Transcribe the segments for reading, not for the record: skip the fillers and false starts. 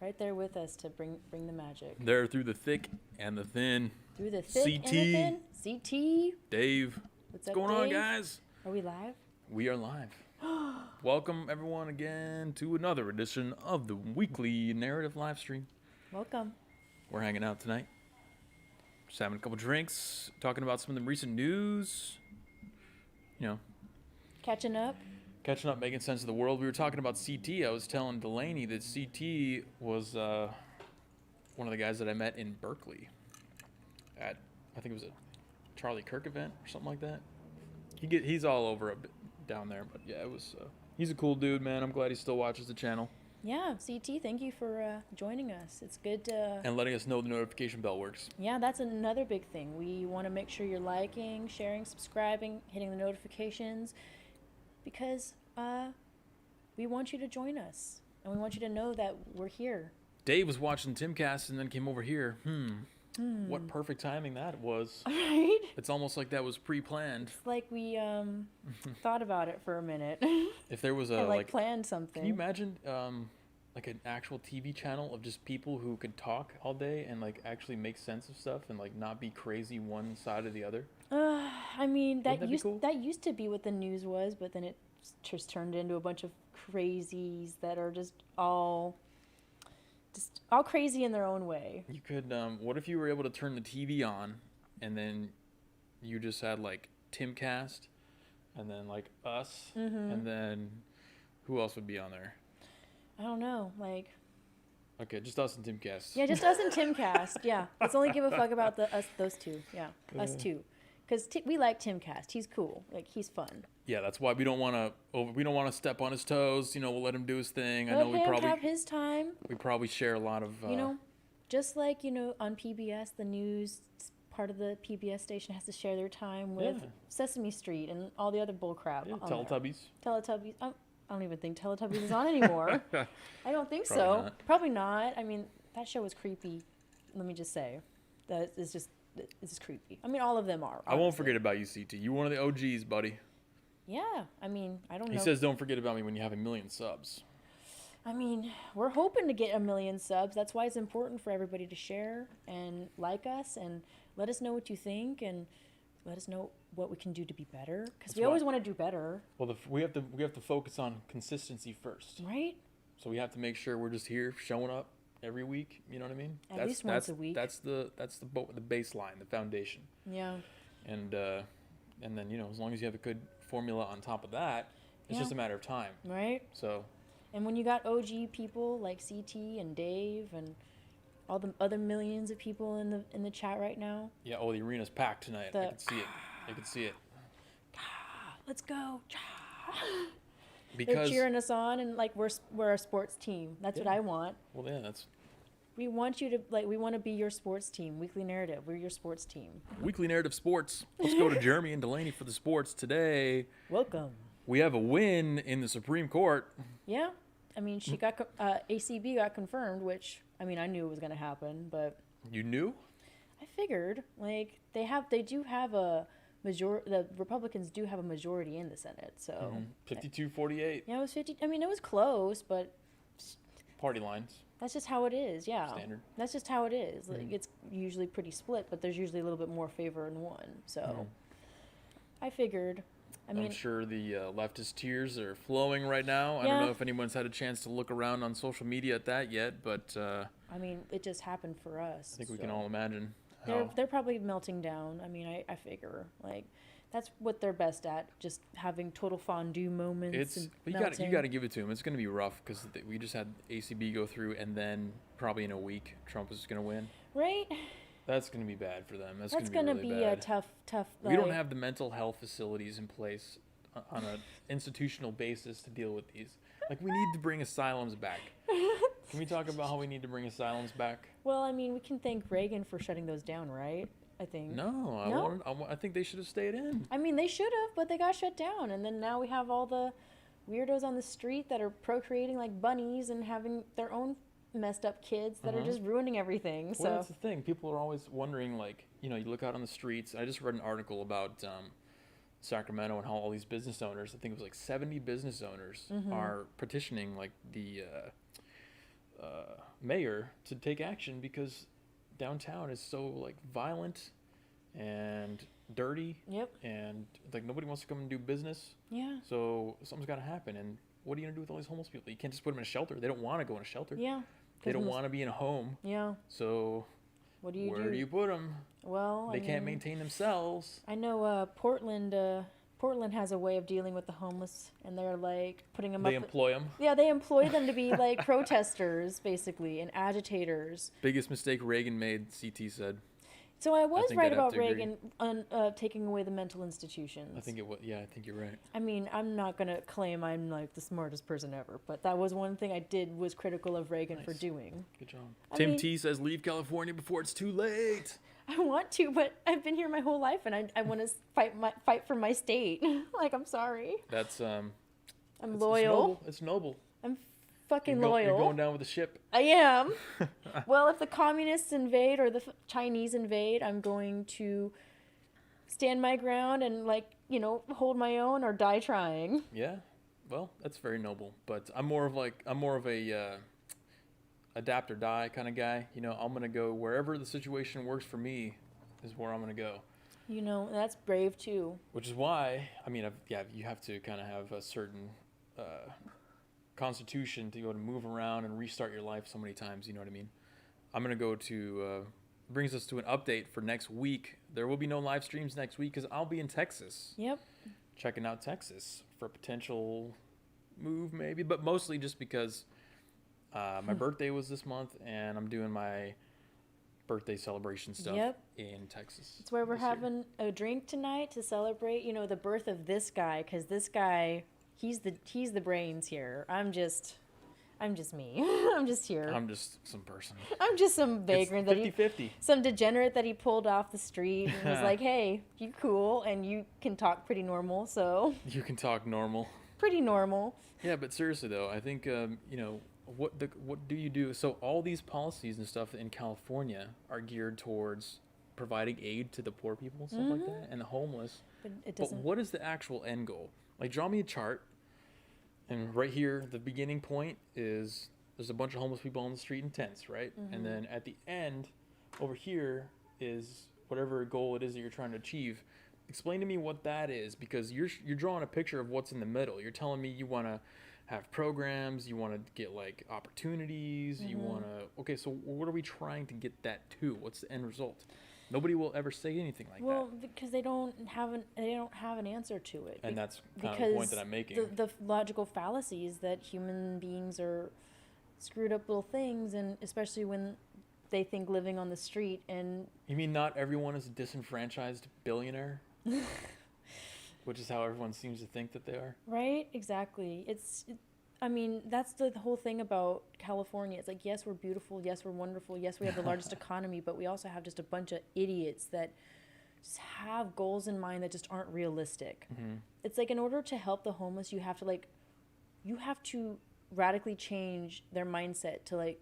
Right there with us to bring the magic. There through the thick and the thin. Through the thick CT. and the thin. CT. Dave. What's up, going Dave? on, guys? Are we live? We are live. Welcome, everyone, again to another edition of the weekly narrative live stream. Welcome. We're hanging out tonight. Just having a couple drinks, talking about some of the recent news. You know, Catching up. making sense of the world. We were talking about CT. I was telling Delaney that CT was one of the guys that I met in Berkeley at, I think it was a Charlie Kirk event or something like that. He's all over a bit down there, but yeah, it was. He's a cool dude, man. I'm glad he still watches the channel. Yeah, CT, thank you for joining us. It's good to... And letting us know the notification bell works. Yeah, that's another big thing. We want to make sure you're liking, sharing, subscribing, hitting the notifications, because we want you to join us, and we want you to know that we're here. Dave was watching Timcast and then came over here. What perfect timing that was. Right? It's almost like that was pre-planned. It's like we thought about it for a minute. If there was a like planned something. Can you imagine like an actual TV channel of just people who could talk all day and like actually make sense of stuff and like not be crazy one side or the other? I mean, Wouldn't that be cool? that used to be what the news was, but then it just turned into a bunch of crazies that are just all crazy in their own way. You could what if you were able to turn the TV on and then you just had like Timcast and then like us and then who else would be on there? I don't know, like... Okay, just us and Timcast. Yeah, just us and Timcast. Yeah, let's only give a fuck about those two. Yeah, us two, because we like Timcast. He's cool. Like, he's fun. Yeah, that's why we don't want to step on his toes. You know, we'll let him do his thing. Let him have his time. We probably share a lot of. Just like on PBS, the news part of the PBS station has to share their time with Sesame Street and all the other bullcrap. Yeah, Teletubbies. Teletubbies. I don't even think Teletubbies is on anymore. I don't think so. Probably not. I mean, that show was creepy. Let me just say, it's just creepy. I mean, all of them are. Honestly. I won't forget about you, CT. You're one of the OGs, buddy. Yeah, I mean, I don't know. He says, "Don't forget about me when you have 1 million subs." I mean, we're hoping to get 1 million subs. That's why it's important for everybody to share and like us and let us know what you think and let us know what we can do to be better, because we always want to do better. Well, we have to focus on consistency first, right? So we have to make sure we're just here, showing up every week. You know what I mean? At least once a week. That's the baseline, the foundation. Yeah. And then as long as you have a good formula on top of that, it's just a matter of time. Right. So. And when you got OG people like CT and Dave and all the other millions of people in the chat right now. Yeah. Oh, the arena's packed tonight. I can see it. I can see it. Let's go. Because they're cheering us on, and like we're a sports team. That's what I want. Well, yeah, that's. We want you to we want to be your sports team. Weekly Narrative. We're your sports team. Weekly Narrative Sports. Let's go to Jeremy and Delaney for the sports today. Welcome. We have a win in the Supreme Court. Yeah, I mean, she got ACB got confirmed, which I mean I knew it was going to happen, but. You knew? I figured like they do have a. The Republicans do have a majority in the Senate, so 52-48. Yeah, it was 50. I mean, it was close, but party lines. That's just how it is. Yeah, standard. That's just how it is. Like it's usually pretty split, but there's usually a little bit more favor in one. So I figured. I'm sure the leftist tears are flowing right now. I don't know if anyone's had a chance to look around on social media at that yet, but I mean, it just happened for us. I think we can all imagine. They're probably melting down. I mean, I figure like that's what they're best at, just having total fondue moments. You got to give it to them. It's going to be rough because we just had ACB go through, and then probably in a week Trump is going to win. Right. That's going to be bad for them. That's going to be be bad. a tough. We don't have the mental health facilities in place on an institutional basis to deal with these. Like, we need to bring asylums back. Can we talk about how we need to bring asylums back? Well, I mean, we can thank Reagan for shutting those down, right? I think. No, I think they should have stayed in. I mean, they should have, but they got shut down. And then now we have all the weirdos on the street that are procreating like bunnies and having their own messed up kids that are just ruining everything. Well, so that's the thing. People are always wondering, like, you look out on the streets. I just read an article about Sacramento and how all these business owners, I think it was like 70 business owners, are petitioning like the mayor to take action because downtown is so like violent and dirty, Yep. and like nobody wants to come and do business. Yeah. So something's got to happen. And what are you gonna do with all these homeless people? You can't just put them in a shelter. They don't want to go in a shelter. Yeah. They don't want to be in a home. Yeah. So What do you where do? do you put them? Well, They I can't mean, maintain themselves. I know Portland has a way of dealing with the homeless, and they're like putting them They up. employ them. Yeah, they employ them to be like protesters, basically, and agitators. Biggest mistake Reagan made, CT said. So I was think right I'd have about to agree. Reagan on taking away the mental institutions. I think it was. Yeah, I think you're right. I mean, I'm not gonna claim I'm like the smartest person ever, but that was one thing I did was critical of Reagan for Nice. doing. Good job. I Tim mean- T says, "Leave California before it's too late." I want to, but I've been here my whole life, and I want to fight for my state. Like, I'm sorry, That's I'm it's loyal. noble. It's noble. I'm fucking You're loyal. going down with the ship. I am. Well, if the communists invade or the Chinese invade, I'm going to stand my ground and, like, you know, hold my own or die trying. Yeah. Well, that's very noble. But I'm more of a adapt or die kind of guy. You know, I'm gonna go wherever the situation works for me, is where I'm gonna go. You know, that's brave too. Which is why, I mean, you have to kind of have a certain constitution to go to move around and restart your life so many times. You know what I mean? I'm gonna go to brings us to an update for next week. There will be no live streams next week because I'll be in Texas, Yep. checking out Texas for a potential move, maybe, but mostly just because my birthday was this month and I'm doing my birthday celebration stuff Yep. in Texas. It's where we're this year. having a drink tonight to celebrate, you know, the birth of this guy, because this guy, he's the brains here. I'm just me. I'm just here. I'm just some person. I'm just some vagrant that he, 50-50. some degenerate that he pulled off the street and was like, "Hey, you cool and you can talk pretty normal." So You can talk normal. pretty normal. Yeah, but seriously though, I think you know what do you do? So all these policies and stuff in California are geared towards providing aid to the poor people and stuff like that, and the homeless. But it But doesn't. what is the actual end goal? Like, draw me a chart, and right here, the beginning point is there's a bunch of homeless people on the street in tents, right? And then at the end, over here is whatever goal it is that you're trying to achieve. Explain to me what that is, because you're drawing a picture of what's in the middle. You're telling me you want to have programs, you want to get like opportunities, you want to. Okay, so what are we trying to get that to? What's the end result? Nobody will ever say anything like Well, that, because they don't have an answer to it. and that's kind of because the point that I'm making. the logical fallacy is that human beings are screwed up little things, and especially when they think living on the street and You mean not everyone is a disenfranchised billionaire? Which is how everyone seems to think that they are. right, exactly. I mean, that's the whole thing about California. It's like, yes, we're beautiful, yes, we're wonderful, yes, we have the largest economy, but we also have just a bunch of idiots that just have goals in mind that just aren't realistic. It's like, in order to help the homeless, you have to radically change their mindset to like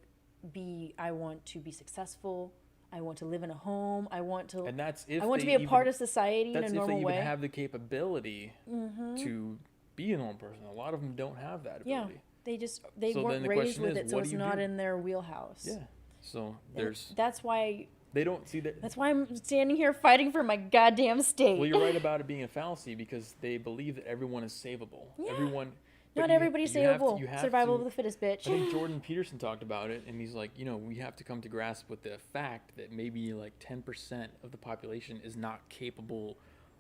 I want to be successful, I want to live in a home, I want to And that's if I want to they be a part of society in a That's if normal they way. even have the capability to be a normal person. A lot of them don't have that Yeah, ability. they So weren't then the raised question with is, it, so what do it's you not do? in their wheelhouse. Yeah. So And there's that's why they don't see that. that's why I'm standing here fighting for my goddamn state. Well, you're right about it being a fallacy because they believe that everyone is savable. Yeah. Everyone. but Not you- everybody's you have to- savable. you have Survival to- of the fittest, bitch. I think Jordan Peterson talked about it, and he's like, you know, we have to come to grasp with the fact that maybe like 10% of the population is not capable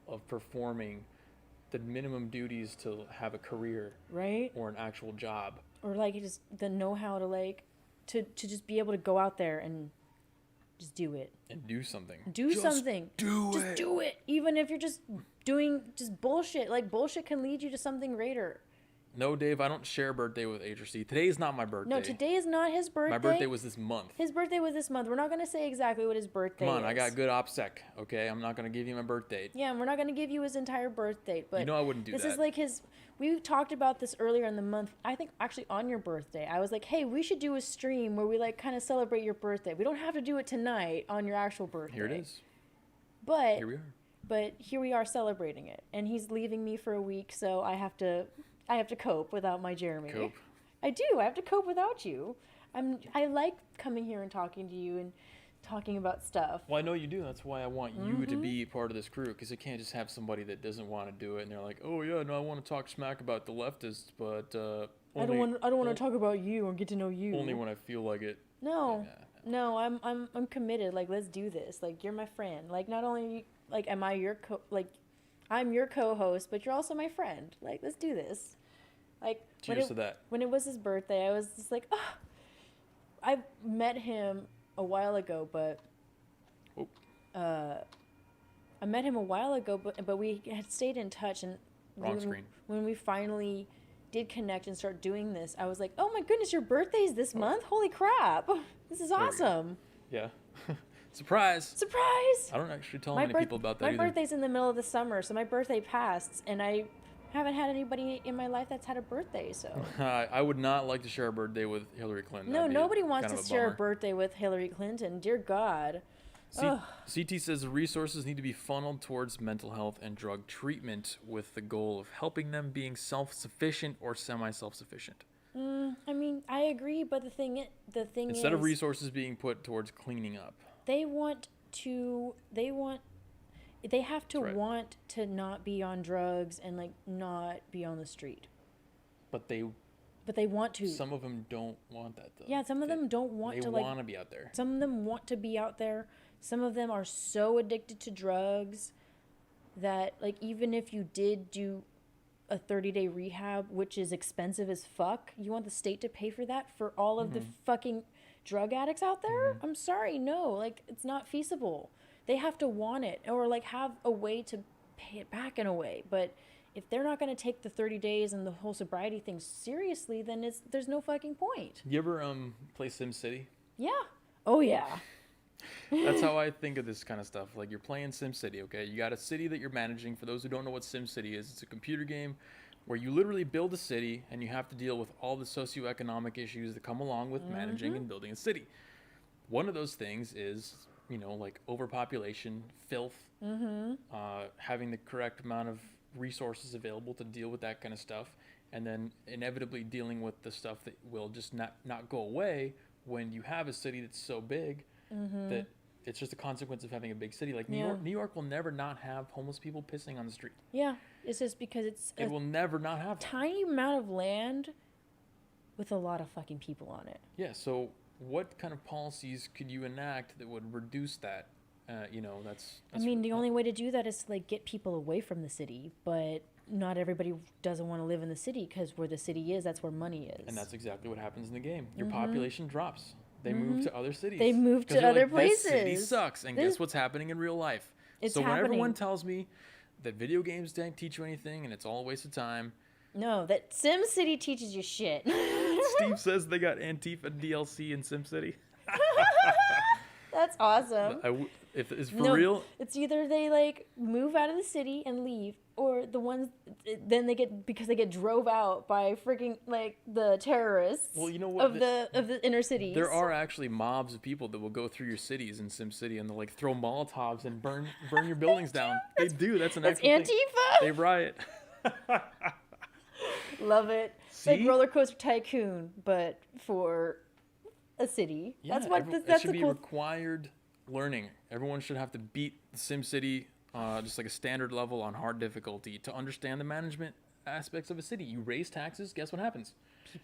of performing the minimum duties to have a career Right? or an actual job. Or like just the know-how to like to just be able to go out there and just do it. And do something. Do something. Do Just it. do it. Even if you're just doing just bullshit. Like, bullshit can lead you to something greater. No, Dave, I don't share a birthday with HRC. Today is not my birthday. No, today is not his birthday. My birthday was this month. His birthday was this month. We're not going to say exactly what his birthday Come on, is. I got good OPSEC, okay? I'm not going to give you my birth date. Yeah, and we're not going to give you his entire birth date. But You know I wouldn't do this that. is like his... We talked about this earlier in the month. I think actually on your birthday. I was like, hey, we should do a stream where we like kind of celebrate your birthday. We don't have to do it tonight on your actual birthday. Here it is. But Here we are. But here we are celebrating it. And he's leaving me for a week, so I have to cope without my Jeremy. Cope. I do. I have to cope without you. I like coming here and talking to you and talking about stuff. Well, I know you do. That's why I want you to be part of this crew, because I can't just have somebody that doesn't want to do it and they're like, oh yeah, no, I want to talk smack about the leftists, but I don't want to talk about you or get to know you. only when I feel like it. No. Yeah. No, I'm committed. Like, let's do this. Like, you're my friend. Like, not only like am I your I'm your co-host, but you're also my friend. Like, let's do this. Like, Cheers to that. When it was his birthday, I was just like, oh. I met him a while ago, but I met him a while ago, but we had stayed in touch, and when we finally did connect and start doing this, I was like, oh my goodness, your birthday's this month? Holy crap. This is awesome. Yeah. Surprise. Surprise. I don't actually tell many people about that either. My birthday's in the middle of the summer, so my birthday passed, and I haven't had anybody in my life that's had a birthday, so. I would not like to share a birthday with Hillary Clinton. No, nobody wants to share a birthday with Hillary Clinton. Dear God. CT says the resources need to be funneled towards mental health and drug treatment with the goal of helping them being self-sufficient or semi-self-sufficient. I mean, I agree, but the thing is... Instead of resources being put towards cleaning up. They have to want to not be on drugs and, like, not be on the street. But they want to. Some of them don't want that, though. Yeah, some of them don't want to, like... They want to be out there. Some of them want to be out there. Some of them are so addicted to drugs that, like, even if you did do a 30-day rehab, which is expensive as fuck, you want the state to pay for that for all of the fucking drug addicts out there? I'm sorry, no. Like, it's not feasible. They have to want it or, like, have a way to pay it back in a way. But if they're not going to take the 30 days and the whole sobriety thing seriously, then there's no fucking point. You ever play SimCity? Yeah. Oh, yeah. That's how I think of this kind of stuff. Like, you're playing SimCity, okay? You got a city that you're managing. For those who don't know what SimCity is, it's a computer game where you literally build a city and you have to deal with all the socioeconomic issues that come along with managing and building a city. One of those things is, you know, like overpopulation, filth, having the correct amount of resources available to deal with that kind of stuff, and then inevitably dealing with the stuff that will just not go away when you have a city that's so big that it's just a consequence of having a big city. Like New York will never not have homeless people pissing on the street. Yeah, it's just because it will never not have tiny amount of land with a lot of fucking people on it. Yeah, so what kind of policies could you enact that would reduce that? That's I mean, the only way to do that is to, like, get people away from the city, but not everybody doesn't want to live in the city, because where the city is, that's where money is. And that's exactly what happens in the game. Your population drops. They move to other cities. They move to other places. This city sucks. And guess what's happening in real life? It's when everyone tells me that video games don't teach you anything and it's all a waste of time. No, that SimCity teaches you shit. Steve says they got Antifa DLC in SimCity. That's awesome. If it's for real, it's either they, like, move out of the city and leave, or the ones then they get drove out by freaking, like, the terrorists. Well, you know what, of the inner cities. There are actually mobs of people that will go through your cities in SimCity and they'll, like, throw Molotovs and burn your buildings down. They do. That's an actual Antifa. thing. They riot. Love it. See? Like Roller Coaster Tycoon, but for a city. Yeah, that's that should be required learning. Everyone should have to beat SimCity just like a standard level on hard difficulty to understand the management aspects of a city. You raise taxes, guess what happens?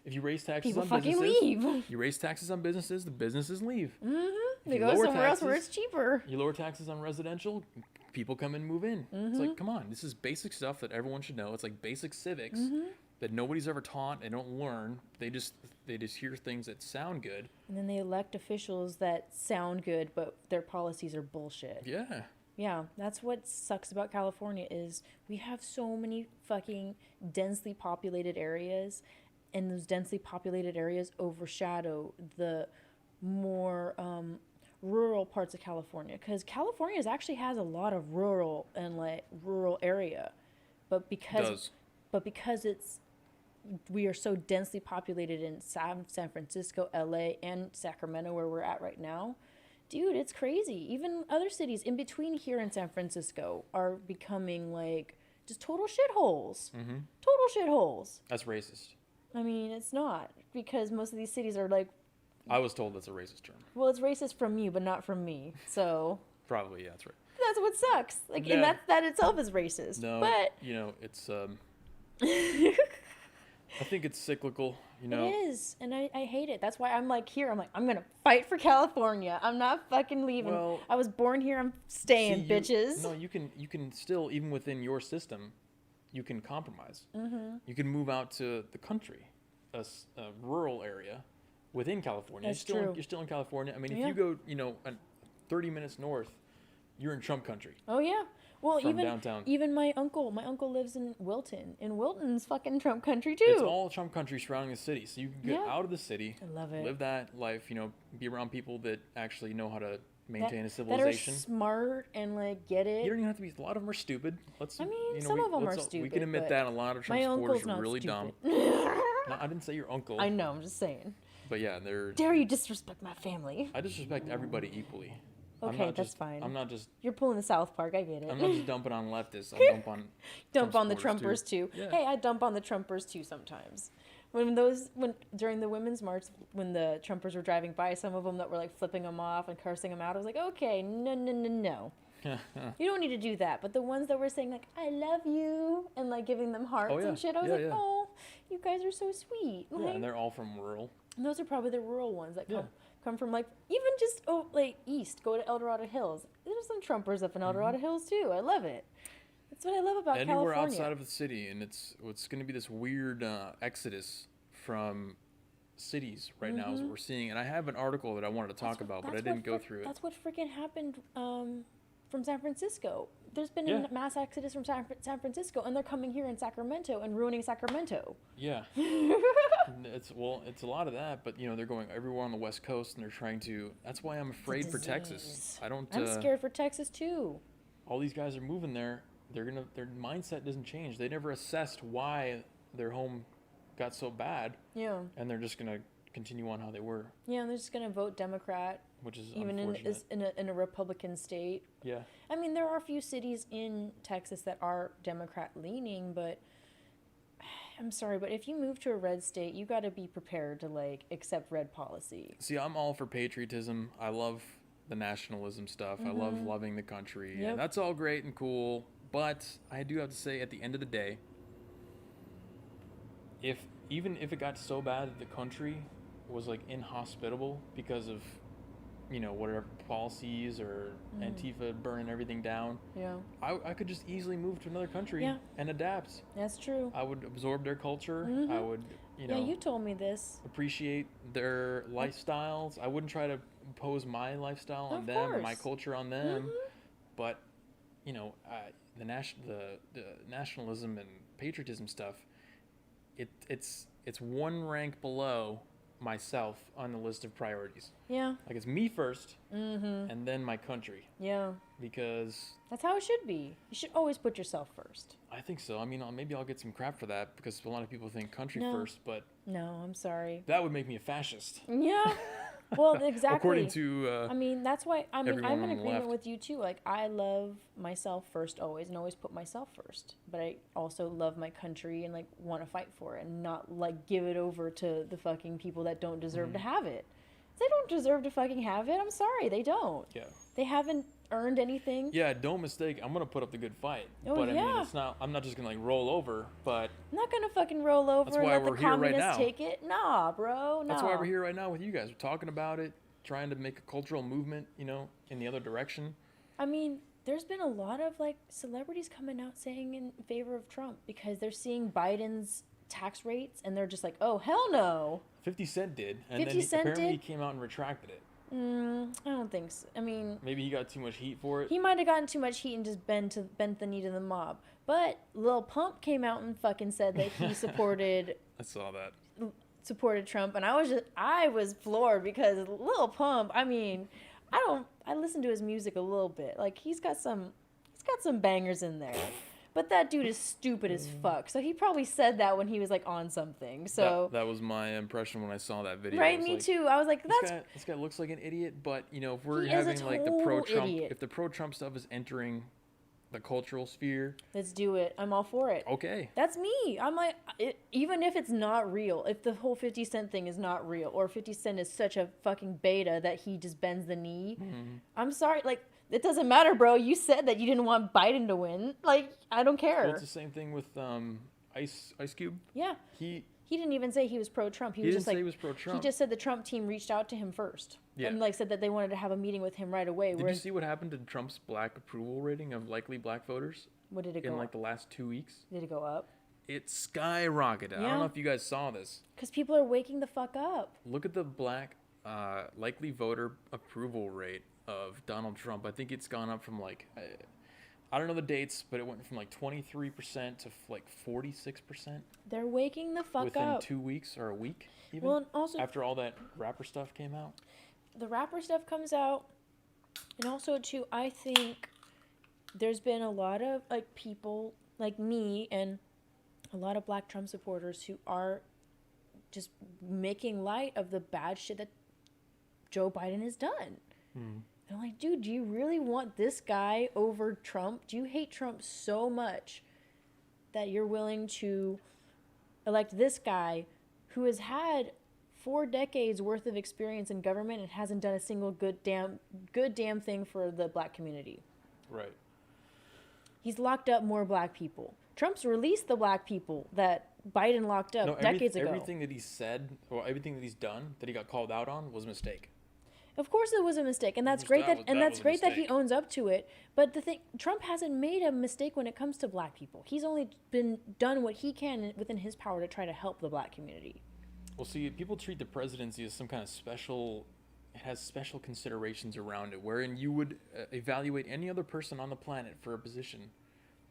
If you raise taxes on businesses, leave. You raise taxes on businesses, the businesses leave. They go somewhere else where it's cheaper. You lower taxes on residential, people come and move in. It's like, come on, this is basic stuff that everyone should know. It's like basic civics that nobody's ever taught. They don't learn. They just hear things that sound good. And then they elect officials that sound good, but their policies are bullshit. Yeah. Yeah, that's what sucks about California is we have so many fucking densely populated areas, and those densely populated areas overshadow the more rural parts of California, because California actually has a lot of rural area, but because we are so densely populated in San Francisco, LA, and Sacramento, where we're at right now, dude, it's crazy. Even other cities in between here and San Francisco are becoming, like, just total shitholes. Total shitholes. That's racist. I mean, it's not, because most of these cities are, like, I was told that's a racist term. Well, it's racist from you, but not from me. So Probably, yeah, that's right. that's what sucks. Like, Yeah. and that itself is racist. No, But it's I think it's cyclical. it is, and I hate it. That's why I'm like here. I'm like, I'm gonna fight for California. I'm not fucking leaving. Well, I was born here. I'm staying, see, bitches. No, you can still, even within your system, you can compromise. Mm-hmm. You can move out to the country, a rural area within California. That's you're true. You're still in California. I mean, if Yeah. you go, 30 minutes north, you're in Trump country. Oh yeah. Well, From downtown. even my uncle lives in Wilton. And Wilton's fucking Trump country too. It's all Trump country surrounding the city, so you can get Yeah. out of the city, I love it. live that life. Be around people that actually know how to maintain a that civilization. are smart and like get it. You don't even have to be. A lot of them are stupid. I mean, some of them are We stupid, can admit but that a lot of Trump my supporters uncle's are not really stupid. dumb. No, I didn't say your uncle. I know. I'm just saying. But yeah, they're. Dare you disrespect my family? I disrespect everybody equally. Okay, that's fine. I'm not just. You're pulling the South Park. I get it. I'm not just dumping on leftists. I dump on. Dump on the Trump Trumpers supporters, too. Yeah. Hey, I dump on the Trumpers too sometimes. When during the Women's March, when the Trumpers were driving by, some of them that were like flipping them off and cursing them out, I was like, okay, no. You don't need to do that. But the ones that were saying like, I love you, and like giving them hearts Oh, yeah. and shit, I was Yeah, like, yeah. oh, you guys are so sweet. Yeah, Like, and they're all from rural. and those are probably the rural ones that Yeah. come from like even just like east. Go to El Dorado Hills. There's some Trumpers up in El Dorado Hills too. I love it. That's what I love about Anywhere California. outside of the city, and it's going to be this weird exodus from cities right now is what we're seeing. And I have an article that I wanted to talk about, but I didn't go through it. That's what freaking happened from San Francisco. There's been Yeah. a mass exodus from San Francisco, and they're coming here in Sacramento and ruining Sacramento. Yeah. It's a lot of that, but they're going everywhere on the West Coast, and they're trying to. That's why I'm afraid for Texas. Disease. I don't. I'm scared for Texas too. All these guys are moving there. Their mindset doesn't change. They never assessed why their home got so bad, Yeah. and they're just gonna continue on how they were, Yeah, and they're just gonna vote Democrat, which is even unfortunate. in a Republican state. Yeah. I mean, there are a few cities in Texas that are Democrat leaning, but I'm sorry, but if you move to a red state, you got to be prepared to like accept red policy. See, I'm all for patriotism. I love the nationalism stuff. I love loving the country. Yep. And that's all great and cool. But I do have to say, at the end of the day, even if it got so bad that the country was like inhospitable because of, whatever policies or Antifa burning everything down, Yeah, I could just easily move to another country Yeah. and adapt. that's true. I would absorb their culture. Mhm. I would, Yeah, you told me this. appreciate their lifestyles. I wouldn't try to impose my lifestyle on Of them or my course. culture on them. Mhm. But the nationalism and patriotism stuff, it's one rank below myself on the list of priorities. Yeah, Like it's me first, mm-hmm. and then my country, Yeah, because that's how it should be. You should always put yourself first. I think so. I mean, maybe I'll get some crap for that because a lot of people think country No. first, but No, I'm sorry. that would make me a fascist. Yeah, well, exactly. According to I mean, that's why everyone I'm in on the agreement left. with you too. Like, I love myself first always, and always put myself first. But I also love my country and like want to fight for it, and not like give it over to the fucking people that don't deserve to have it. They don't deserve to fucking have it. I'm sorry, they don't. yeah. They haven't earned anything. Yeah, don't mistake. I'm gonna put up the good fight, Oh, but I mean, yeah. it's not. I'm not just gonna like roll over. But I'm not gonna fucking roll over That's and why let the we're here right communists now. take it. Nah, bro. Nah. that's why we're here right now with you guys. We're talking about it, trying to make a cultural movement, in the other direction. I mean, there's been a lot of like celebrities coming out saying in favor of Trump because they're seeing Biden's tax rates and they're just like, oh, hell no. 50 Cent did, and 50 then Cent apparently did? he came out and retracted it. I don't think so. I mean, Maybe he got too much heat for it. he might have gotten too much heat and just bent the knee to the mob. But Lil Pump came out and fucking said that he supported I saw that. Trump, and I was floored because Lil Pump, I mean, I listen to his music a little bit. Like he's got some bangers in there. But that dude is stupid as fuck. So he probably said that when he was like on something. So that was my impression when I saw that video. right, It was me like, too. I was like, that's This guy looks like an idiot, but if we're He is a having like the total pro-Trump, idiot. if the pro-Trump stuff is entering the cultural sphere. Let's do it. I'm all for it. Okay. That's me. I'm like, even if it's not real, if the whole 50 Cent thing is not real, or 50 Cent is such a fucking beta that he just bends the knee, I'm sorry. Like, it doesn't matter, bro. You said that you didn't want Biden to win. Like, I don't care. Well, it's the same thing with Ice Cube. Yeah. He didn't even say he was pro-Trump. He was didn't just say like, he was pro-Trump. he just said the Trump team reached out to him first. Yeah. And like said that they wanted to have a meeting with him right away. Did you see what happened to Trump's black approval rating of likely black voters What did it go in up? like the last 2 weeks? Did it go up? It skyrocketed. I Yeah. don't know if you guys saw this. Because people are waking the fuck up. Look at the black likely voter approval rate of Donald Trump. I think it's gone up from like, I don't know the dates, but it went from like 23% to like 46% They're waking the fuck within up. 2 weeks or a week even. Well, and also after all that rapper stuff came out. the rapper stuff comes out, and also too, I think there's been a lot of like people like me and a lot of black Trump supporters who are just making light of the bad shit that Joe Biden has done. And I'm like, dude, do you really want this guy over Trump? Do you hate Trump so much that you're willing to elect this guy who has had 4 decades worth of experience in government and hasn't done a single good damn thing for the black community? Right. He's locked up more black people. Trump's released the black people that Biden locked up decades ago. Everything that he said, or everything that he's done, that he got called out on, was a mistake. Of course it was a mistake, and that's That great was that's a great that he mistake. owns up to it. But the thing, Trump hasn't made a mistake when it comes to black people. He's only been done what he can within his power to try to help the black community. Well, see, people treat the presidency as some kind of special. It has special considerations around it, wherein you would evaluate any other person on the planet for a position.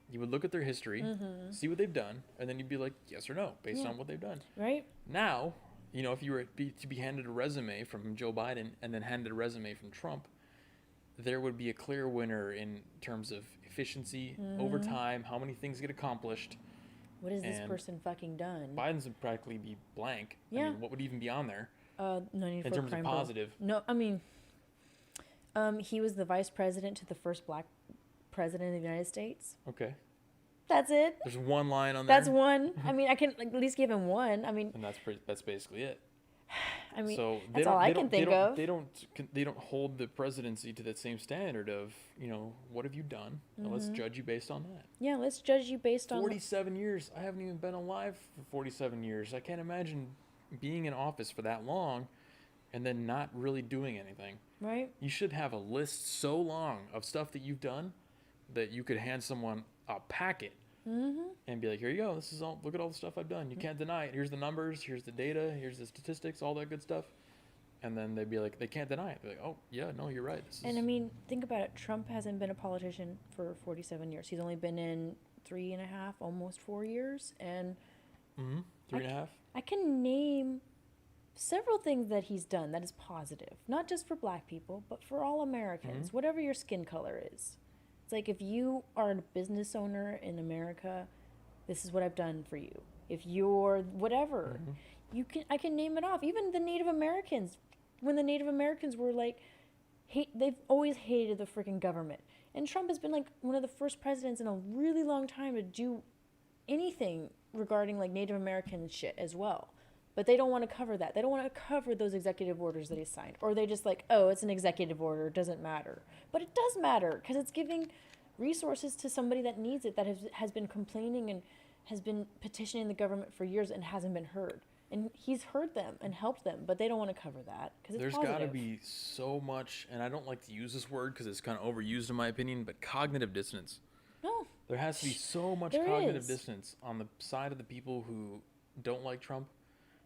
You would look at their history, see what they've done, and then you'd be like, yes or no, based on what they've done. Right? Now, you know, if you were to be handed a resume from Joe Biden and then handed a resume from Trump, there would be a clear winner in terms of efficiency, over time, how many things get accomplished. What has this And person fucking done? Biden's would practically be blank. Yeah. I mean, what would even be on there No need in for terms of crime bill. positive? No, I mean, he was the vice president to the first black president of the United States. Okay. That's it. There's one line on there. That's one. I mean, I can at least give him one. I mean, And that's basically it. I mean, So that's all I can think of. They don't hold the presidency to that same standard of, you know, what have you done? Well, let's judge you based on that. Yeah, let's judge you based on 47 years. I haven't even been alive for 47 years. I can't imagine being in office for that long and then not really doing anything. right. You should have a list so long of stuff that you've done that you could hand someone a packet and be like, here you go. This is all. Look at all the stuff I've done. You can't deny it. Here's the numbers. Here's the data. Here's the statistics. All that good stuff. And then they'd be like, they can't deny it. They're like, oh yeah, no, you're right. This is And I mean, think about it. Trump hasn't been a politician for 47 years. He's only been in 3.5, almost 4 years. And 3.5. I can name several things that he's done that is positive, not just for black people, but for all Americans, whatever your skin color is. It's like if you are a business owner in America, this is what I've done for you. If you're whatever, I can name it off. Even the Native Americans, when the Native Americans were like, they've always hated the freaking government. And Trump has been like one of the first presidents in a really long time to do anything regarding like Native American shit as well. But they don't want to cover that. They don't want to cover those executive orders that he signed. Or they just like, oh, it's an executive order. It doesn't matter. But it does matter because it's giving resources to somebody that needs it, that has been complaining and has been petitioning the government for years and hasn't been heard. And he's heard them and helped them, but they don't want to cover that because it's There's positive. got to be so much, and I don't like to use this word because it's kind of overused in my opinion, but cognitive dissonance. No. There has to be so much There cognitive is. dissonance on the side of the people who don't like Trump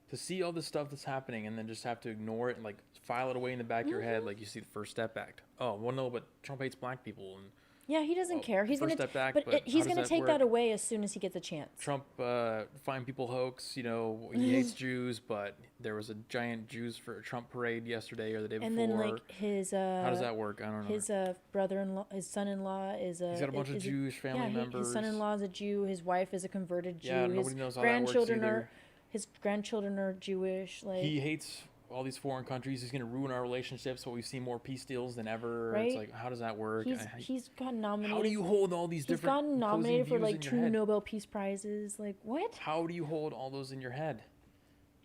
to see all this stuff that's happening and then just have to ignore it and like file it away in the back of your head like you see the First Step Act. Oh, well, no, but Trump hates black people. And Yeah, he doesn't care. He's First gonna, Step Act, but but he's how gonna does take work? that away as soon as he gets a chance. Trump fine people hoax, you know, he hates Jews, but there was a giant Jews for a Trump parade yesterday or the day And before. then like his how does that work? I don't know. his brother-in-law, his son-in-law is a. He's got a bunch of Jewish family members. His son-in-law is a Jew. His wife is a converted Jew. Yeah, his nobody knows how that works grandchildren either. His grandchildren are Jewish. Like He hates all these foreign countries. He's going to ruin our relationships, but we've seen more peace deals than ever. Right? It's like, how does that work? He's gotten nominated. How do you hold all these He's different gotten opposing nominated for views like in your 2 head? Nobel Peace Prizes. Like what? How do you hold all those in your head?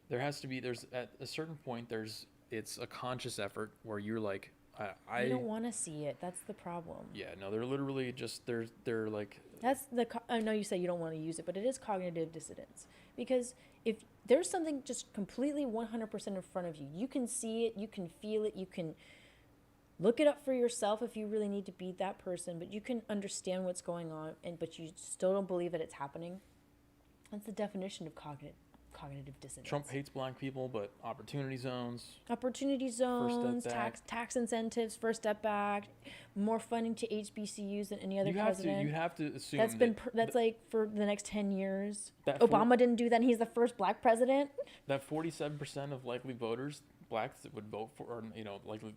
There has to be. There's at a certain point. It's a conscious effort where you're like, I don't want to see it. That's the problem. Yeah, no, they're literally just they're like. I know you say you don't want to use it, but it is cognitive dissonance. Because if there's something just completely 100% in front of you, you can see it, you can feel it, you can look it up for yourself if you really need to be that person, but you can understand what's going on, but you still don't believe that it's happening. That's the definition of cognitive dissonance. Trump hates black people, but opportunity zones, tax incentives, First Step Act, more funding to HBCUs than any other president. You have to assume that's like for the next 10 years. Obama didn't do that, and he's the first black president. That 47% of likely voters, blacks that would vote for, or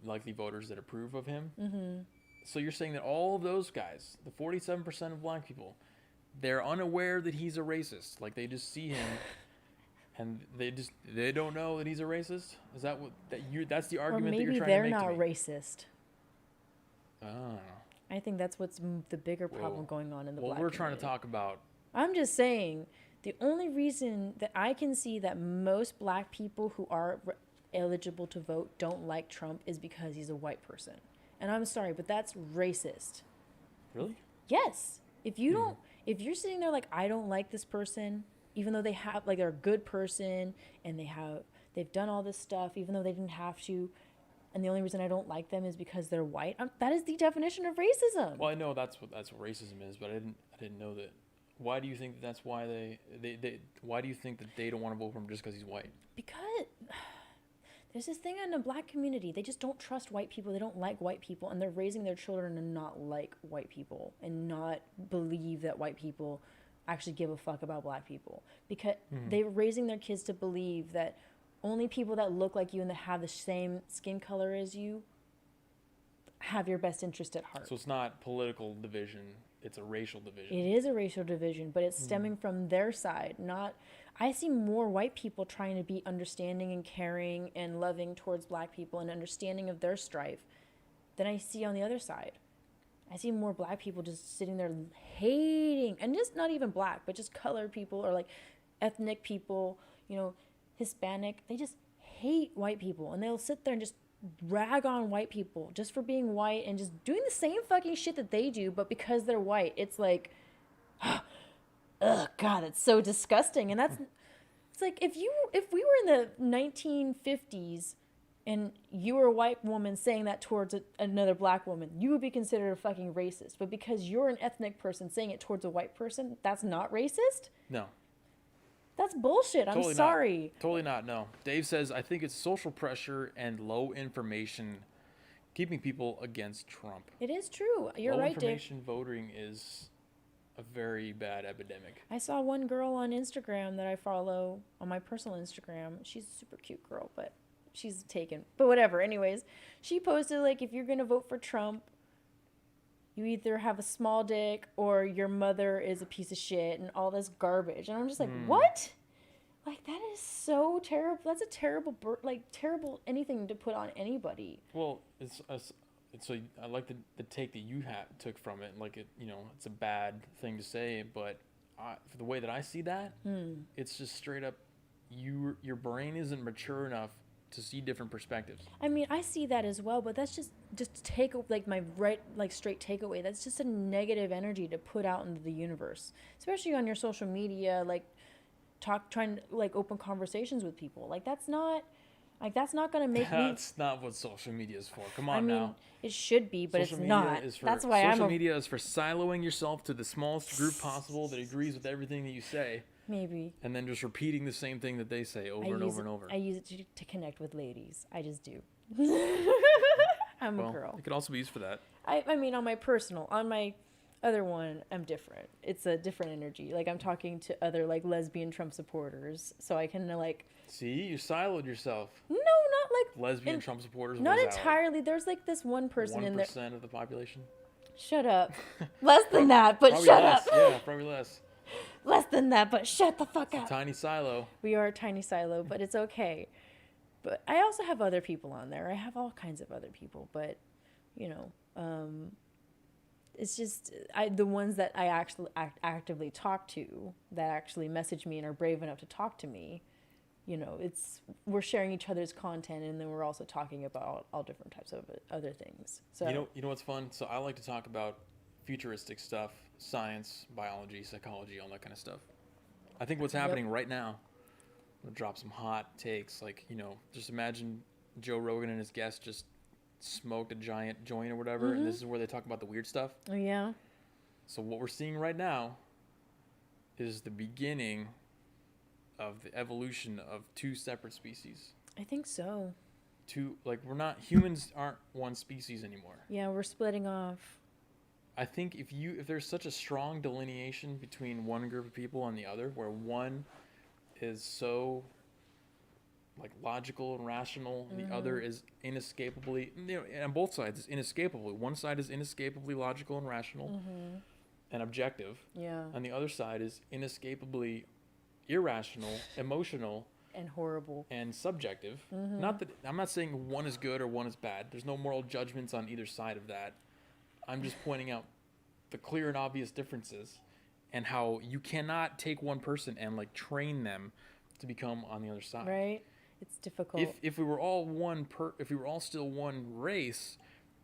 likely voters that approve of him. Mm-hmm. So you're saying that all of those guys, the 47% of black people, they're unaware that he's a racist. Like they just see him. And they don't know that he's a racist? Is that that's the argument that you're trying to make? Or maybe they're not racist. Oh. I think that's what's the bigger problem going on in the black community. Well, we're trying to talk about... I'm just saying, the only reason that I can see that most black people who are eligible to vote don't like Trump is because he's a white person. And I'm sorry, but that's racist. Really? Yes. If you're sitting there like, I don't like this person... even though they're a good person and they've done all this stuff, even though they didn't have to, and the only reason I don't like them is because they're white. That is the definition of racism. Well, I know that's what racism is, but I didn't know that. Why do you think that's why why do you think that they don't want to vote for him just because he's white? Because there's this thing in the black community. They just don't trust white people. They don't like white people, and they're raising their children to not like white people and not believe that white people actually give a fuck about black people, because they're raising their kids to believe that only people that look like you and that have the same skin color as you have your best interest at heart. So it's not political division, it's a racial division. It is a racial division, but it's stemming from their side. I see more white people trying to be understanding and caring and loving towards black people and understanding of their strife than I see on the other side. I see more black people just sitting there hating, and just not even black, but just colored people or like ethnic people, Hispanic. They just hate white people, and they'll sit there and just rag on white people just for being white and just doing the same fucking shit that they do, but because they're white, it's like, oh God, it's so disgusting. And it's like if we were in the 1950s. And you were a white woman saying that towards another black woman, you would be considered a fucking racist. But because you're an ethnic person saying it towards a white person, that's not racist? No. That's bullshit. I'm sorry. Totally not, no. Dave says, I think it's social pressure and low information keeping people against Trump. It is true. You're right, Dave. Low information voting is a very bad epidemic. I saw one girl on Instagram that I follow, on my personal Instagram. She's a super cute girl, but... she's taken, but whatever. Anyways, she posted like, if you're gonna vote for Trump, you either have a small dick or your mother is a piece of shit and all this garbage. And I'm just like, what? Like, that is so terrible. That's a terrible, terrible anything to put on anybody. Well, so I like the take that you took from it. Like it's a bad thing to say, but for the way that I see that, it's just straight up, your brain isn't mature enough to see different perspectives. I mean, I see that as well, but that's just straight takeaway. That's just a negative energy to put out into the universe, especially on your social media, trying to open conversations with people. That's not going to make That's not what social media is for. Come on now. It should be, but it's not. That's why social media is for siloing yourself to the smallest group possible that agrees with everything that you say. Maybe. And then just repeating the same thing that they say over and over. I use it to connect with ladies. I just do. I'm a girl. It could also be used for that. I mean, on my other one, I'm different. It's a different energy. I'm talking to other lesbian Trump supporters, so I can See, you siloed yourself. No, not lesbian Trump supporters. Not entirely. There's this one person in there. 1% of the population. Shut up. Less than that, but shut up. Yeah, probably less. Less than that, but shut the fuck up. Tiny silo. We are a tiny silo, but it's okay. But I also have other people on there. I have all kinds of other people, but it's just the ones that I actually actively talk to, that actually message me and are brave enough to talk to me. We're sharing each other's content, and then we're also talking about all different types of other things. So you know what's fun? So I like to talk about futuristic stuff, science, biology, psychology, all that kind of stuff. I think what's happening right now, I'm gonna drop some hot takes. Like, just imagine Joe Rogan and his guest just smoked a giant joint or whatever, and this is where they talk about the weird stuff. Oh yeah. So what we're seeing right now is the beginning of the evolution of two separate species. I think so. Humans aren't one species anymore. Yeah, we're splitting off. I think if there's such a strong delineation between one group of people and the other, where one is so logical and rational, and the other is inescapably, and on both sides is inescapably. One side is inescapably logical and rational and objective. Yeah. And the other side is inescapably irrational, emotional, and horrible and subjective. Not that I'm not saying one is good or one is bad. There's no moral judgments on either side of that. I'm just pointing out the clear and obvious differences, and how you cannot take one person and train them to become on the other side. Right. It's difficult. If we were all if we were all still one race,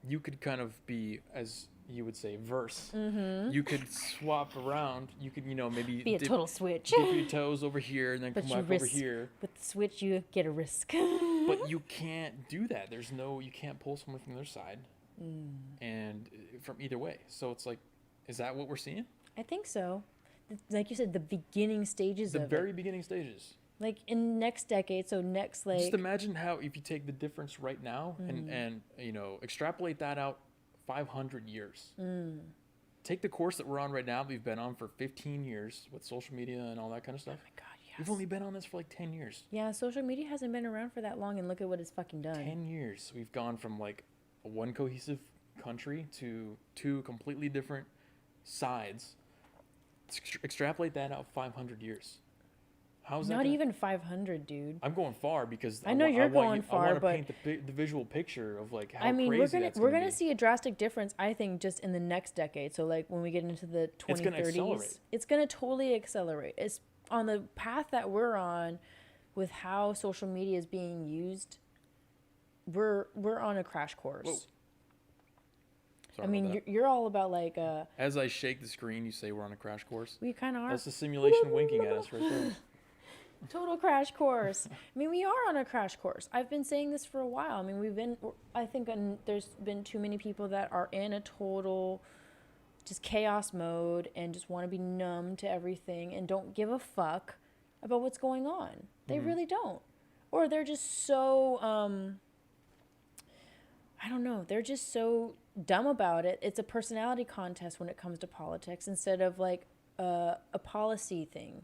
you could kind of be, as you would say, verse. You could swap around. You could, maybe be a total switch. Dip your toes over here and then come back over here. With the switch, you get a risk. But you can't do that. You can't pull someone from the other side, and from either way. So it's is that what we're seeing? I think so. Like you said, the beginning stages the of very beginning stages. In next decade, so next just imagine how, if you take the difference right now and extrapolate that out 500 years. Take the course that we're on right now, we've been on for 15 years with social media and all that kind of stuff. Oh my God, yes. We've only been on this for 10 years. Yeah, social media hasn't been around for that long, and look at what it's fucking done. 10 years. We've gone from one cohesive country to two completely different sides. Extrapolate that out 500 years. How's that? Not even 500, dude. I'm going far because I know you're going far, I want to but paint the visual picture of how crazy we're gonna see a drastic difference, I think, just in the next decade. So when we get into the 2030s, it's gonna totally accelerate. It's on the path that we're on, with how social media is being used. We're on a crash course. Whoa. Sorry you're all about As I shake the screen, you say we're on a crash course. We kind of are. That's the simulation winking at us right there. Total crash course. We are on a crash course. I've been saying this for a while. There's been too many people that are in a total just chaos mode and just want to be numb to everything and don't give a fuck about what's going on. They really don't. Or they're just so, I don't know, they're just so dumb about it. It's a personality contest when it comes to politics instead of a policy thing.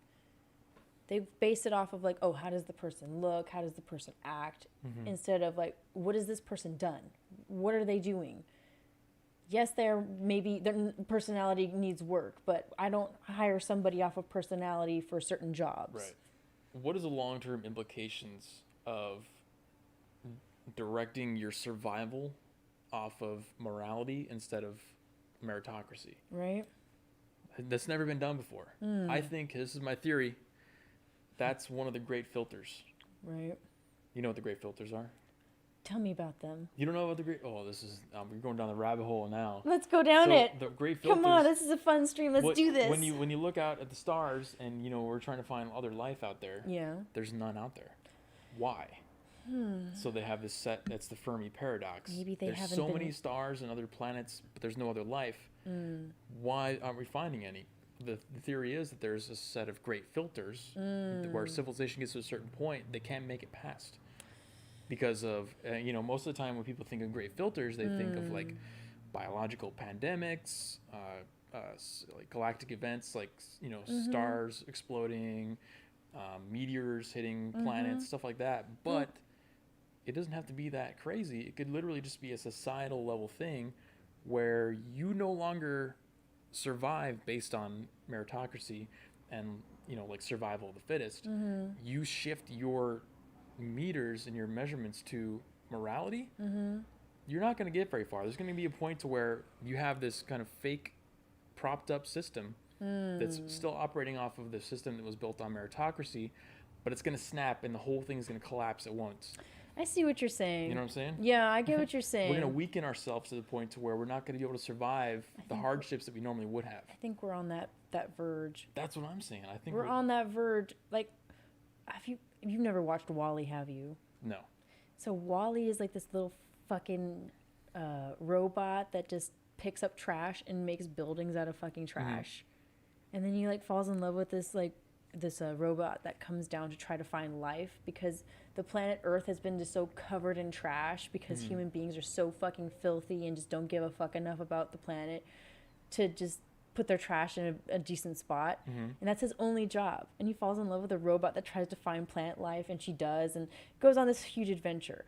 They base it off of how does the person look? How does the person act? Instead of what has this person done? What are they doing? Yes, their personality needs work, but I don't hire somebody off of personality for certain jobs. Right. What is the long-term implications of directing your survival off of morality instead of meritocracy? Right. That's never been done before. I think, this is my theory, that's one of the great filters. Right. You know what the great filters are? Tell me about them. You don't know what the great... Oh, this is... we're going down the rabbit hole now. Let's go down it. The great filters... Come on, this is a fun stream. Let's do this. When you look out at the stars and, we're trying to find other life out there. Yeah. There's none out there. Why? So they have this set... That's the Fermi paradox. Maybe there's so many stars and other planets, but there's no other life. Why aren't we finding any? The theory is that there's a set of great filters where civilization gets to a certain point, they can't make it past. Because of, most of the time when people think of great filters, they think of biological pandemics, galactic events stars exploding, meteors hitting planets, stuff like that. But it doesn't have to be that crazy. It could literally just be a societal level thing where you no longer survive based on meritocracy and survival of the fittest. You shift your meters and your measurements to morality, you're not going to get very far. There's going to be a point to where you have this kind of fake propped up system that's still operating off of the system that was built on meritocracy, but it's going to snap and the whole thing's going to collapse at once. I see what you're saying. You know what I'm saying? Yeah, I get what you're saying. We're going to weaken ourselves to the point to where we're not going to be able to survive the hardships that we normally would have. I think we're on that verge. That's what I'm saying. I think We're on that verge. Like, you've never watched WALL-E, have you? No. So WALL-E is like this little fucking robot that just picks up trash and makes buildings out of fucking trash. And then he like falls in love with this robot that comes down to try to find life because the planet Earth has been just so covered in trash because human beings are so fucking filthy and just don't give a fuck enough about the planet to just put their trash in a decent spot. And that's his only job. And he falls in love with a robot that tries to find plant life, and she does, and goes on this huge adventure.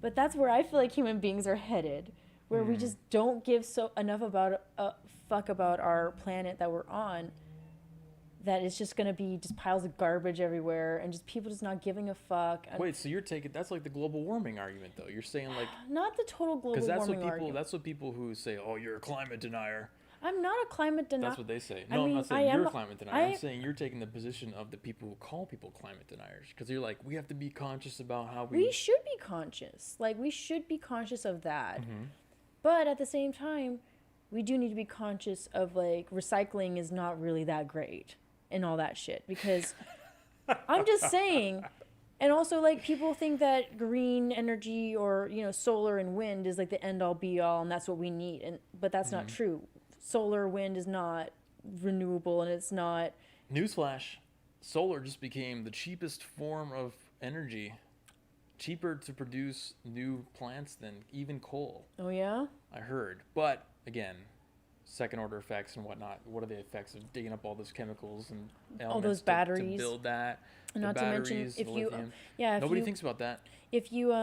But that's where I feel like human beings are headed, where we just don't give enough about a fuck about our planet that we're on, that it's just going to be just piles of garbage everywhere and just people just not giving a fuck. Wait, so you're taking, that's like the global warming argument though. You're saying like, not the total global warming argument. That's what people who say, oh, you're a climate denier. I'm not a climate denier. That's what they say. No, I'm not saying you're a climate denier. I'm saying you're taking the position of the people who call people climate deniers. Because you're like, we have to be conscious about how we should be conscious. Like, we should be conscious of that. But at the same time, we do need to be conscious of, like, recycling is not really that great and all that shit. Because I'm just saying... And also, like, people think that green energy or, you know, solar and wind is, like, the end-all, be-all, and that's what we need. But that's not true. Solar, wind is not renewable, and it's not... Newsflash. Solar just became the cheapest form of energy. Cheaper to produce new plants than even coal. Oh, yeah? I heard. But, again... second-order effects and whatnot. What are the effects of digging up all those chemicals and elements all those batteries to build that? And not to mention, if you, nobody thinks about that. If you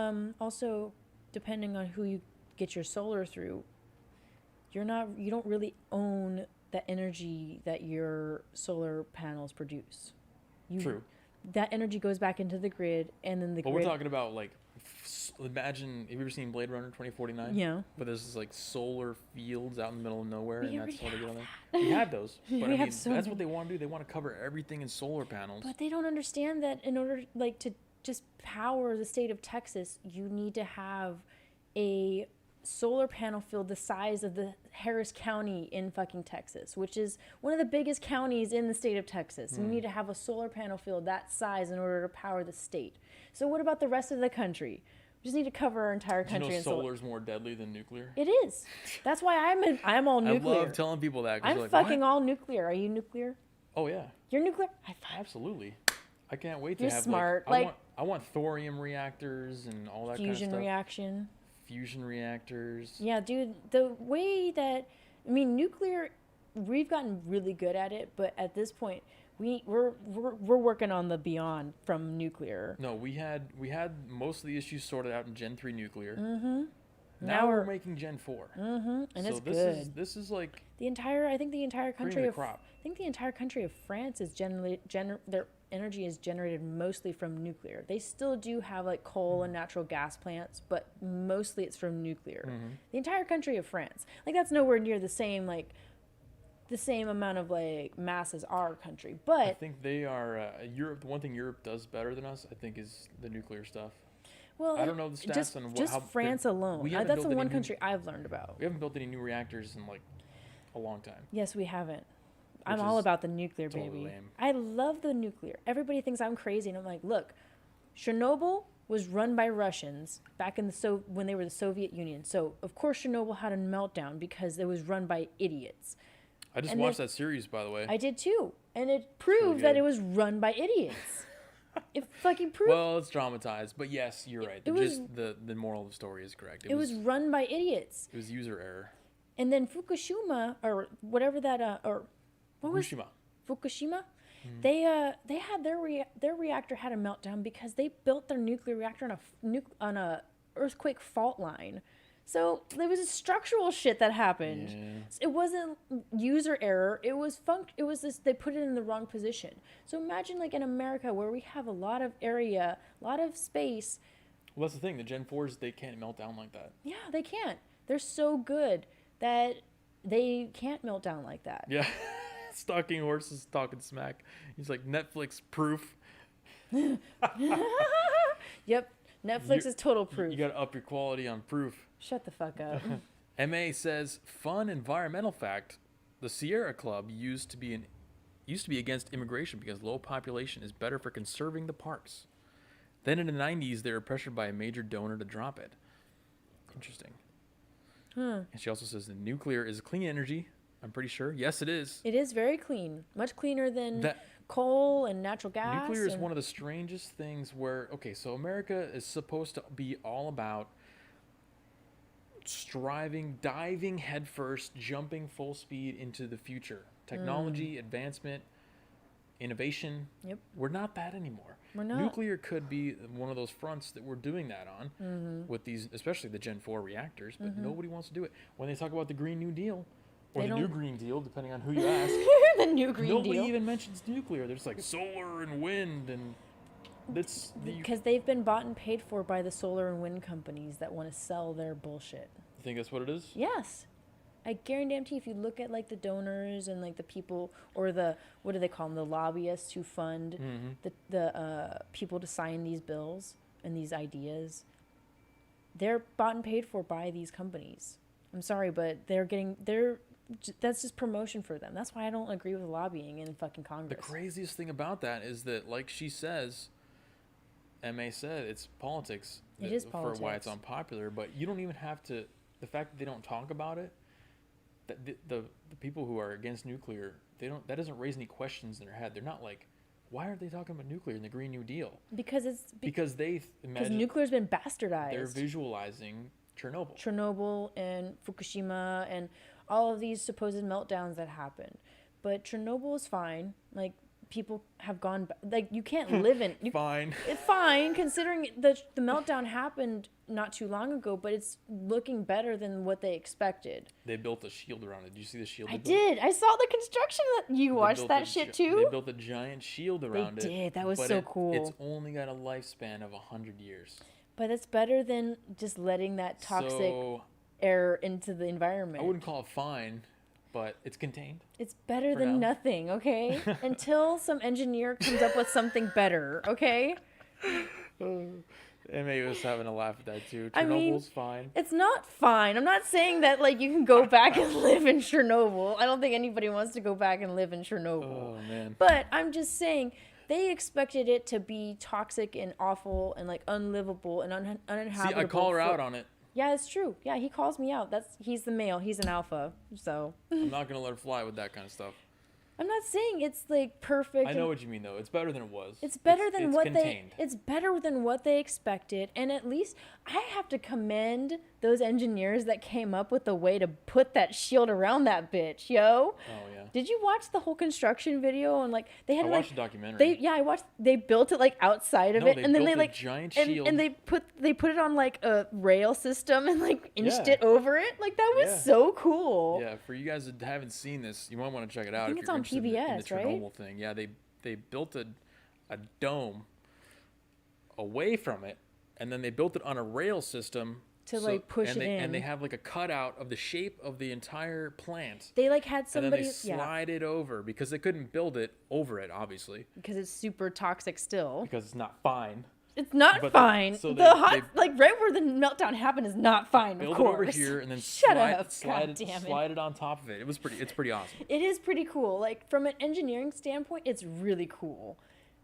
also, depending on who you get your solar through, you don't really own the energy that your solar panels produce. True. That energy goes back into the grid, and then the but grid. We're talking about like. Imagine, have you ever seen Blade Runner 2049? Yeah. But there's this like solar fields out in the middle of nowhere, and that's how they get on there. We had those. But I mean, that's what they want to do. They want to cover everything in solar panels. But they don't understand that in order like to just power the state of Texas, you need to have a solar panel field the size of the Harris County in fucking Texas, which is one of the biggest counties in the state of Texas. You need to have a solar panel field that size in order to power the state. So what about the rest of the country? We just need to cover our entire country. Do you know solar's more deadly than nuclear? It is. That's why I'm all nuclear. I love telling people that. I'm like, fucking all nuclear. Are you nuclear? Oh yeah. You're nuclear? High five. Absolutely. I can't wait to You're have smart. I want thorium reactors and all that kind of stuff. Fusion reaction. Fusion reactors. Yeah, dude, the way that, I mean, nuclear, we've gotten really good at it, but at this point, we're working on the beyond from nuclear. No, we had most of the issues sorted out in Gen 3 nuclear. Now we're making Gen 4. And so it's good. This is like I think the entire country of crop. I think the entire country of France is their energy is generated mostly from nuclear. They still do have like coal and natural gas plants, but mostly it's from nuclear. The entire country of France, like that's nowhere near the same amount of like mass as our country. But I think they are Europe. The one thing Europe does better than us, I think, is the nuclear stuff. Well, I don't know the stats on how France alone. That's the one country I've learned about. We haven't built any new reactors in like a long time. Yes, we haven't. I'm all about the nuclear, baby. Totally lame. I love the nuclear. Everybody thinks I'm crazy, and I'm like, look, Chernobyl was run by Russians back in when they were the Soviet Union. So of course Chernobyl had a meltdown because it was run by idiots. I just watched that series, by the way. I did too, and it proved that it was run by idiots. It fucking proved. Well, it's dramatized, but yes, you're right. The moral of the story is correct. It was run by idiots. It was user error. And then Fukushima or whatever that what was Fukushima? They had their reactor had a meltdown because they built their nuclear reactor on a earthquake fault line. So there was a structural shit that happened. Yeah. It wasn't user error. It was It was this. They put it in the wrong position. So imagine like in America where we have a lot of area, a lot of space. Well, that's the thing. The Gen 4s, they can't melt down like that. Yeah, they can't. They're so good that they can't melt down like that. Yeah. Stalking horses, talking smack. He's like, Netflix proof. Yep. Netflix is total proof. You got to up your quality on proof. Shut the fuck up. MA says, fun environmental fact, the Sierra Club used to be against immigration because low population is better for conserving the parks. Then in the 90s, they were pressured by a major donor to drop it. Interesting. And she also says that nuclear is clean energy. I'm pretty sure. Yes, it is. It is very clean. Much cleaner than coal and natural gas. Nuclear is one of the strangest things where, okay, so America is supposed to be all about diving headfirst, jumping full speed into the future. Technology, advancement, innovation. Yep. We're not that anymore. We're not. Nuclear could be one of those fronts that we're doing that on with these, especially the Gen 4 reactors, but nobody wants to do it. When they talk about the Green New Deal, or the New Green Deal, depending on who you ask, the New Green Deal. Nobody even mentions nuclear. There's like solar and wind, and that's because they've been bought and paid for by the solar and wind companies that want to sell their bullshit. You think that's what it is? Yes. I guarantee if you look at like the donors and like the people or the, what do they call them, the lobbyists who fund the people to sign these bills and these ideas, they're bought and paid for by these companies. I'm sorry, but that's just promotion for them. That's why I don't agree with lobbying in fucking Congress. The craziest thing about that is that, like she says, MA said, it's politics. It is politics. For why it's unpopular, but you don't even have to, the fact that they don't talk about it, that the people who are against nuclear, that doesn't raise any questions in their head. They're not like, why aren't they talking about nuclear in the Green New Deal? Because they imagine nuclear's been bastardized. They're visualizing Chernobyl and Fukushima and all of these supposed meltdowns that happened. But Chernobyl is fine. Like, people have gone, like, you can't live in... Fine. It's fine, considering the meltdown happened not too long ago, but it's looking better than what they expected. They built a shield around it. Did you see the shield? I did. I saw the construction. You watched that shit too? They built a giant shield around it. They did. That was so cool. It's only got a lifespan of 100 years. But it's better than just letting that toxic air into the environment. I wouldn't call it fine, but it's contained. It's better than nothing, okay? Until some engineer comes up with something better, okay? MA was having a laugh at that too. Chernobyl's fine. It's not fine. I'm not saying that like you can go back and live in Chernobyl. I don't think anybody wants to go back and live in Chernobyl. Oh man. But I'm just saying they expected it to be toxic and awful and like unlivable and uninhabitable. See, I call her out on it. Yeah, it's true. Yeah, he calls me out. He's the male. He's an alpha. So I'm not gonna let her fly with that kind of stuff. I'm not saying it's like perfect. I know what you mean though. It's better than it was. It's better than what contained. It's better than what they expected, and at least I have to commend those engineers that came up with a way to put that shield around that bitch, yo. Oh yeah. Did you watch the whole construction video and like they had I like watched the documentary. I watched. They built it like outside of it, and then they like giant shield. and they put it on like a rail system and like inched it over it. Like that was so cool. Yeah, for you guys that haven't seen this, you might want to check it out. I think if it's you're on interested PBS, in the Chernobyl right? thing. Yeah, they built a dome away from it, and then they built it on a rail system to like push it in. And they have like a cutout of the shape of the entire plant. They like had somebody. And then they slide it over because they couldn't build it over it, obviously. Because it's super toxic still. Because it's not fine. It's not fine. Like right where the meltdown happened is not fine. Build of course. it over here and then slide it on top of it. It's pretty awesome. It is pretty cool. Like from an engineering standpoint, it's really cool.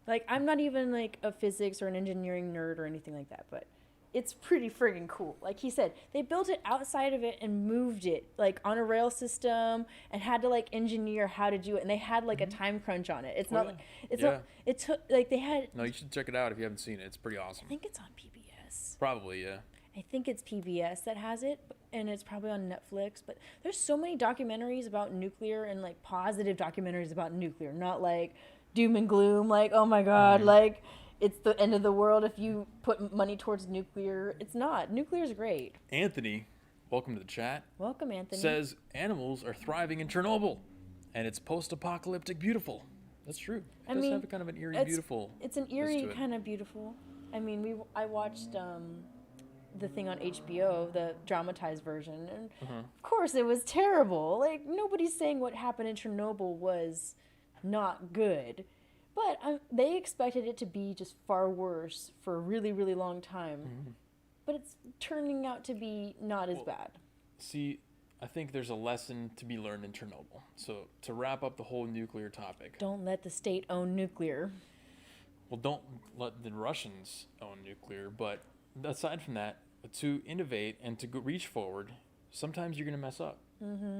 Like I'm not even like a physics or an engineering nerd or anything like that, but it's pretty friggin' cool. Like he said, they built it outside of it and moved it like on a rail system and had to like engineer how to do it. And they had like a time crunch on it. It's not like it took like they had. No, you should check it out if you haven't seen it. It's pretty awesome. I think it's on PBS. Probably, yeah. I think it's PBS that has it, and it's probably on Netflix. But there's so many documentaries about nuclear and like positive documentaries about nuclear, not like doom and gloom. Like oh my god, like. It's the end of the world if you put money towards nuclear. It's not. Nuclear is great. Anthony welcome to the chat, Welcome, Anthony. says animals are thriving in Chernobyl, and it's post-apocalyptic beautiful. That's true. It does have a kind of an eerie, beautiful. It's an eerie kind of beautiful. I mean, I watched the thing on HBO, the dramatized version, and of course it was terrible. Like, nobody's saying what happened in Chernobyl was not good, but they expected it to be just far worse for a really, really long time. But it's turning out to be not as bad. See, I think there's a lesson to be learned in Chernobyl. So to wrap up the whole nuclear topic. Don't let the state own nuclear. Well, don't let the Russians own nuclear. But aside from that, to innovate and to reach forward, sometimes you're going to mess up.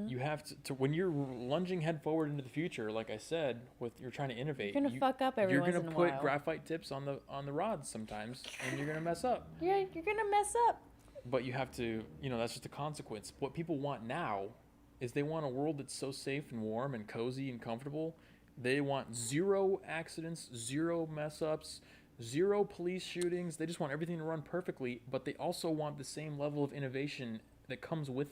You have to when you're lunging head forward into the future, like I said, you're trying to innovate. You're gonna fuck up every once in a while. You're gonna put graphite tips on the rods sometimes, and you're gonna mess up. Yeah, you're gonna mess up. But you have to, that's just a consequence. What people want now is they want a world that's so safe and warm and cozy and comfortable. They want 0 accidents, 0 mess ups, 0 police shootings. They just want everything to run perfectly, but they also want the same level of innovation that comes with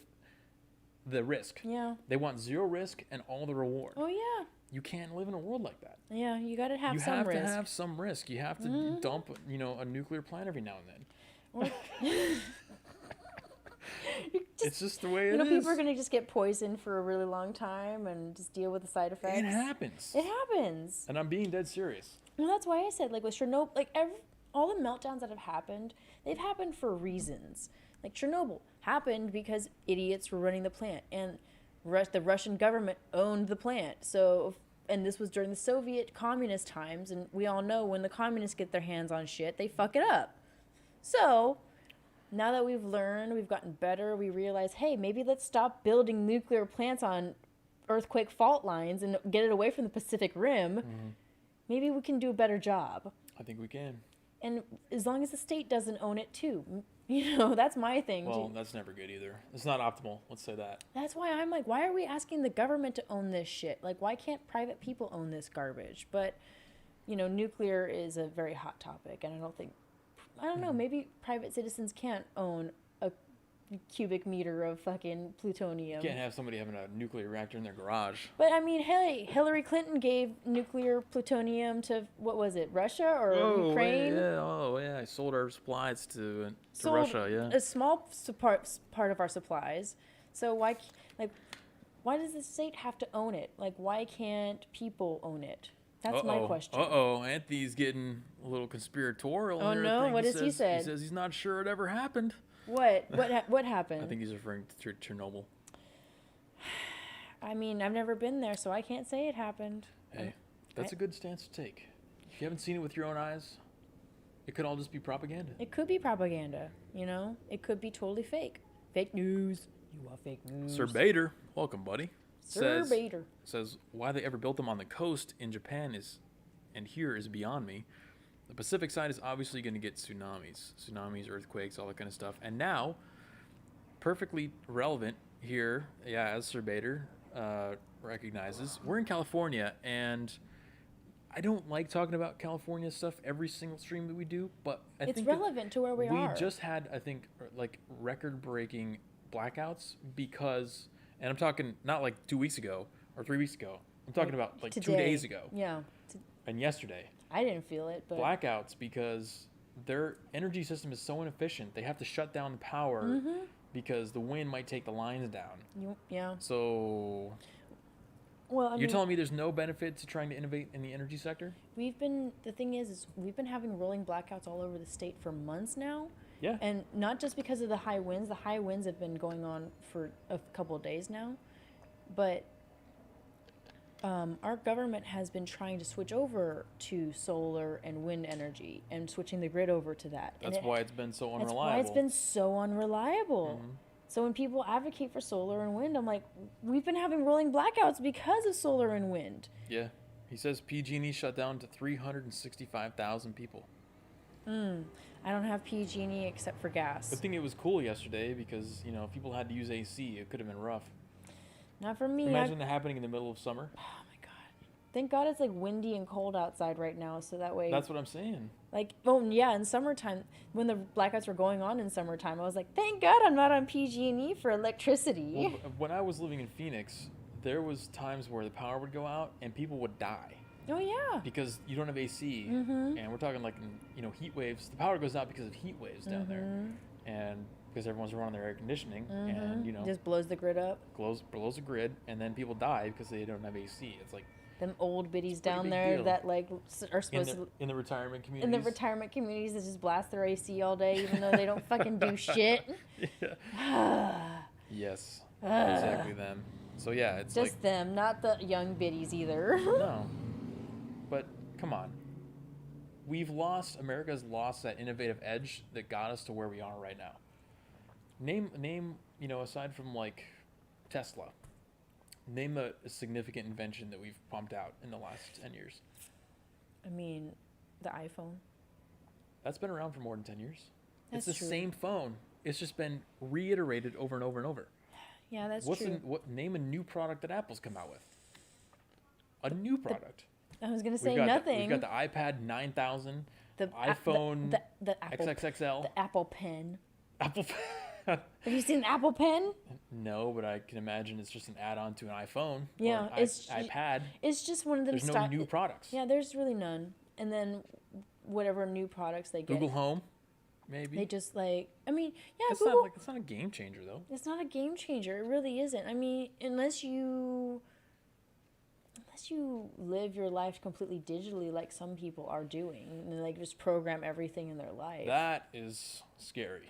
the risk. Yeah. They want 0 risk and all the reward. Oh, yeah. You can't live in a world like that. Yeah, you got to have some risk. You have to have some risk. You have to dump, a nuclear plant every now and then. Well, it's just the way it is. People are going to just get poisoned for a really long time and just deal with the side effects. It happens. It happens. And I'm being dead serious. Well, that's why I said, like, with Chernobyl, like, all the meltdowns that have happened, they've happened for reasons. Like, Chernobyl happened because idiots were running the plant, and the Russian government owned the plant. So, and this was during the Soviet communist times, and we all know when the communists get their hands on shit, they fuck it up. So, now that we've learned, we've gotten better, we realize, hey, maybe let's stop building nuclear plants on earthquake fault lines and get it away from the Pacific Rim. Maybe we can do a better job. I think we can. And as long as the state doesn't own it too. That's my thing. Well, that's never good either. It's not optimal. Let's say that. That's why I'm like, why are we asking the government to own this shit? Like, why can't private people own this garbage? But, nuclear is a very hot topic. And I don't know, maybe private citizens can't own a cubic meter of fucking plutonium. You can't have somebody having a nuclear reactor in their garage. But I mean, hey, Hillary Clinton gave nuclear plutonium to, what was it, Russia or Ukraine? Yeah, I sold our supplies to Russia, yeah. A small part of our supplies. So why does the state have to own it? Like, why can't people own it? That's my question. Anthony's getting a little conspiratorial. Oh, no? What has he said? He says he's not sure it ever happened. What happened? I think he's referring to Chernobyl. I mean, I've never been there, so I can't say it happened. Hey, that's a good stance to take. If you haven't seen it with your own eyes, it could all just be propaganda. It could be propaganda, It could be totally fake. Fake news. You are fake news. Sir Bader, welcome, buddy. Sir Bader. Says, why they ever built them on the coast in Japan and here is beyond me. The Pacific side is obviously going to get tsunamis, earthquakes, all that kind of stuff. And now, perfectly relevant here, as Sir Bader recognizes, we're in California, and I don't like talking about California stuff every single stream that we do, but I think it's relevant to where we are. We just had, I think, like record-breaking blackouts because, and I'm talking not like 2 weeks ago or 3 weeks ago. I'm talking about like today. 2 days ago. Yeah. And yesterday. I didn't feel it, but blackouts because their energy system is so inefficient. They have to shut down the power because the wind might take the lines down. Yeah. So, you're telling me there's no benefit to trying to innovate in the energy sector? The thing is we've been having rolling blackouts all over the state for months now. Yeah. And not just because of the high winds. The high winds have been going on for a couple of days now. But our government has been trying to switch over to solar and wind energy and switching the grid over to that. That's why it's been so unreliable. That's why it's been so unreliable. So when people advocate for solar and wind, I'm like, we've been having rolling blackouts because of solar and wind. Yeah. He says PG&E shut down to 365,000 people. I don't have PG&E except for gas. I think it was cool yesterday because, if people had to use AC, it could have been rough. Not for me. Imagine that happening in the middle of summer. Oh my God. Thank God it's like windy and cold outside right now, so that way. That's what I'm saying. Like, oh yeah, in summertime, when the blackouts were going on in summertime, I was like, thank God I'm not on PG&E for electricity. Well, when I was living in Phoenix, there was times where the power would go out and people would die Oh yeah. because you don't have AC, Mm-hmm. and we're talking like heat waves. The power goes out because of heat waves down there, and because everyone's running their air conditioning, and Just blows the grid up. blows the grid, and then people die because they don't have AC. It's like Them old biddies pretty down big there deal. that like are supposed to in the retirement in communities. the retirement communities that just blast their AC all day, even though they don't fucking do shit. Yeah. Yes, exactly them. So yeah, it's Just like them, not the young biddies either. no, but come on. America's lost that innovative edge that got us to where we are right now. Name, aside from like Tesla, name a significant invention that we've pumped out in the last 10 years. I mean, the iPhone. That's been around for more than 10 years. That's it's the true. same phone. It's just been reiterated over and over and over. Yeah, that's true. Name a new product that Apple's come out with. A new product. I was gonna say We've nothing. We've got the iPad 9000, the iPhone the Apple XXXL. the Apple Pen. Apple. Have you seen the Apple Pen? No, but I can imagine it's just an add-on to an iPhone. Yeah, or an it's iPad. It's just one of them. There's no new products. Yeah, there's really none. And then whatever new products they get, Google Home, maybe. they just like. I mean, yeah, It's Google. it's not a game changer though. It's not a game changer. It really isn't. I mean, unless you live your life completely digitally, like some people are doing, and like just program everything in their life. That is scary.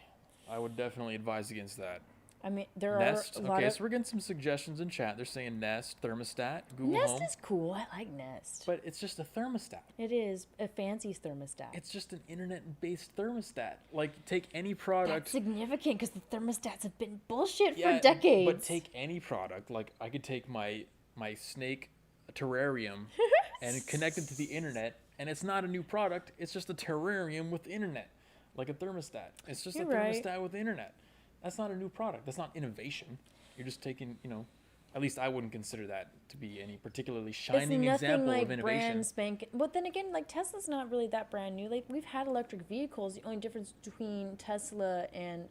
I would definitely advise against that. I mean, there Nest. are a lot Okay, of. so we're getting some suggestions in chat. They're saying Nest, thermostat, Google Nest Home. is cool. I like Nest. But it's just a thermostat. It is a fancy thermostat. It's just an internet-based thermostat. Like, take any product. That's significant because the thermostats have been bullshit Yeah, for decades. But take any product. Like, I could take my snake terrarium and connect it to the internet, and it's not a new product. It's just a terrarium with internet, like a thermostat. It's just You're a right. thermostat with internet. That's not a new product. That's not innovation. You're just taking, at least I wouldn't consider that to be any particularly it's shining nothing example like of innovation. brand spanking. But then again, like Tesla's not really that brand new. Like we've had electric vehicles. The only difference between Tesla and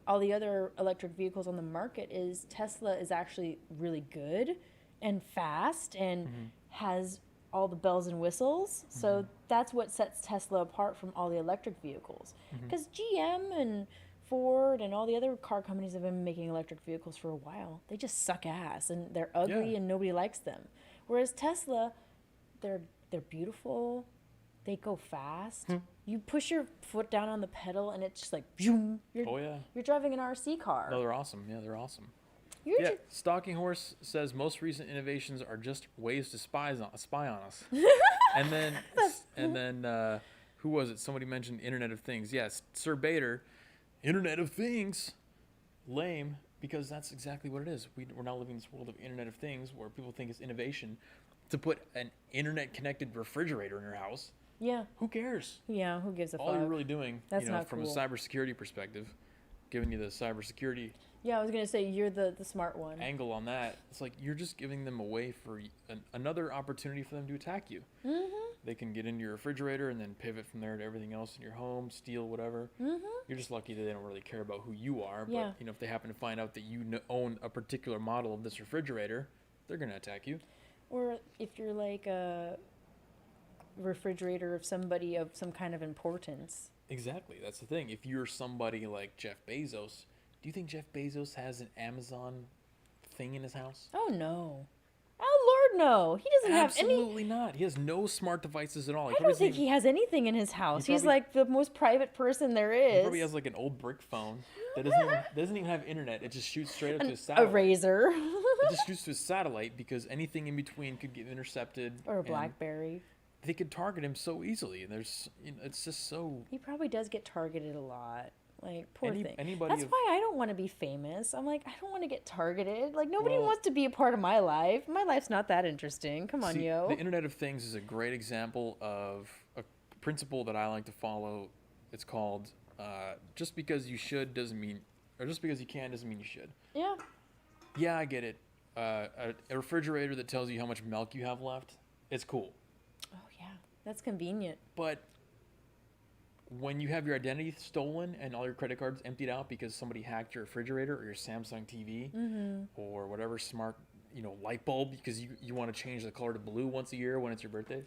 all the other electric vehicles on the market is Tesla is actually really good and fast and has all the bells and whistles. So that's what sets Tesla apart from all the electric vehicles. Because GM and Ford and all the other car companies have been making electric vehicles for a while. They just suck ass and they're ugly Yeah. and nobody likes them. Whereas Tesla, they're beautiful. They go fast. You push your foot down on the pedal and it's just like boom. Oh yeah. You're driving an RC car. No, they're awesome. Yeah, they're awesome. You're Yeah, ju- Stalking Horse says most recent innovations are just ways to spy on us. and then who was it? Somebody mentioned Internet of Things. Yes, Sir Bader, Internet of Things, lame, because that's exactly what it is. We're now living in this world of Internet of Things where people think it's innovation to put an internet-connected refrigerator in your house. Yeah. Who cares? Yeah, who gives a All fuck? you're really doing, That's not from cool. a cybersecurity perspective, giving you the cybersecurity Yeah, I was gonna say you're the smart one. angle on that. It's like you're just giving them a way for another opportunity for them to attack you. They can get into your refrigerator and then pivot from there to everything else in your home, steal whatever. You're just lucky that they don't really care about who you are. Yeah. But if they happen to find out that you own a particular model of this refrigerator, they're gonna attack you. Or if you're like a refrigerator of somebody of some kind of importance. Exactly. That's the thing. If you're somebody like Jeff Bezos, do you think Jeff Bezos has an Amazon thing in his house? Oh no. Oh Lord, no. He doesn't have any. Absolutely not. He has no smart devices at all. I don't think he has anything in his house. He's probably- like the most private person there He is. probably has like an old brick phone that doesn't even have internet. It just shoots straight up to his a satellite. razor. It just shoots to his satellite because anything in between could get intercepted. Or a and BlackBerry. They could target him so easily. And there's, it's just so. He probably does get targeted a lot. Like, poor thing. Anybody That's of- why I don't want to be famous. I'm like, I don't want to get targeted. Like, nobody Well- wants to be a part of my life. My life's not that interesting. Come on, See, yo. The Internet of Things is a great example of a principle that I like to follow. It's called just because you should doesn't mean, or just because you can doesn't mean you should. Yeah. Yeah, I get it. A refrigerator that tells you how much milk you have left, it's cool. Oh yeah, that's convenient. But when you have your identity stolen and all your credit cards emptied out because somebody hacked your refrigerator or your Samsung TV or whatever smart, light bulb because you want to change the color to blue once a year when it's your birthday,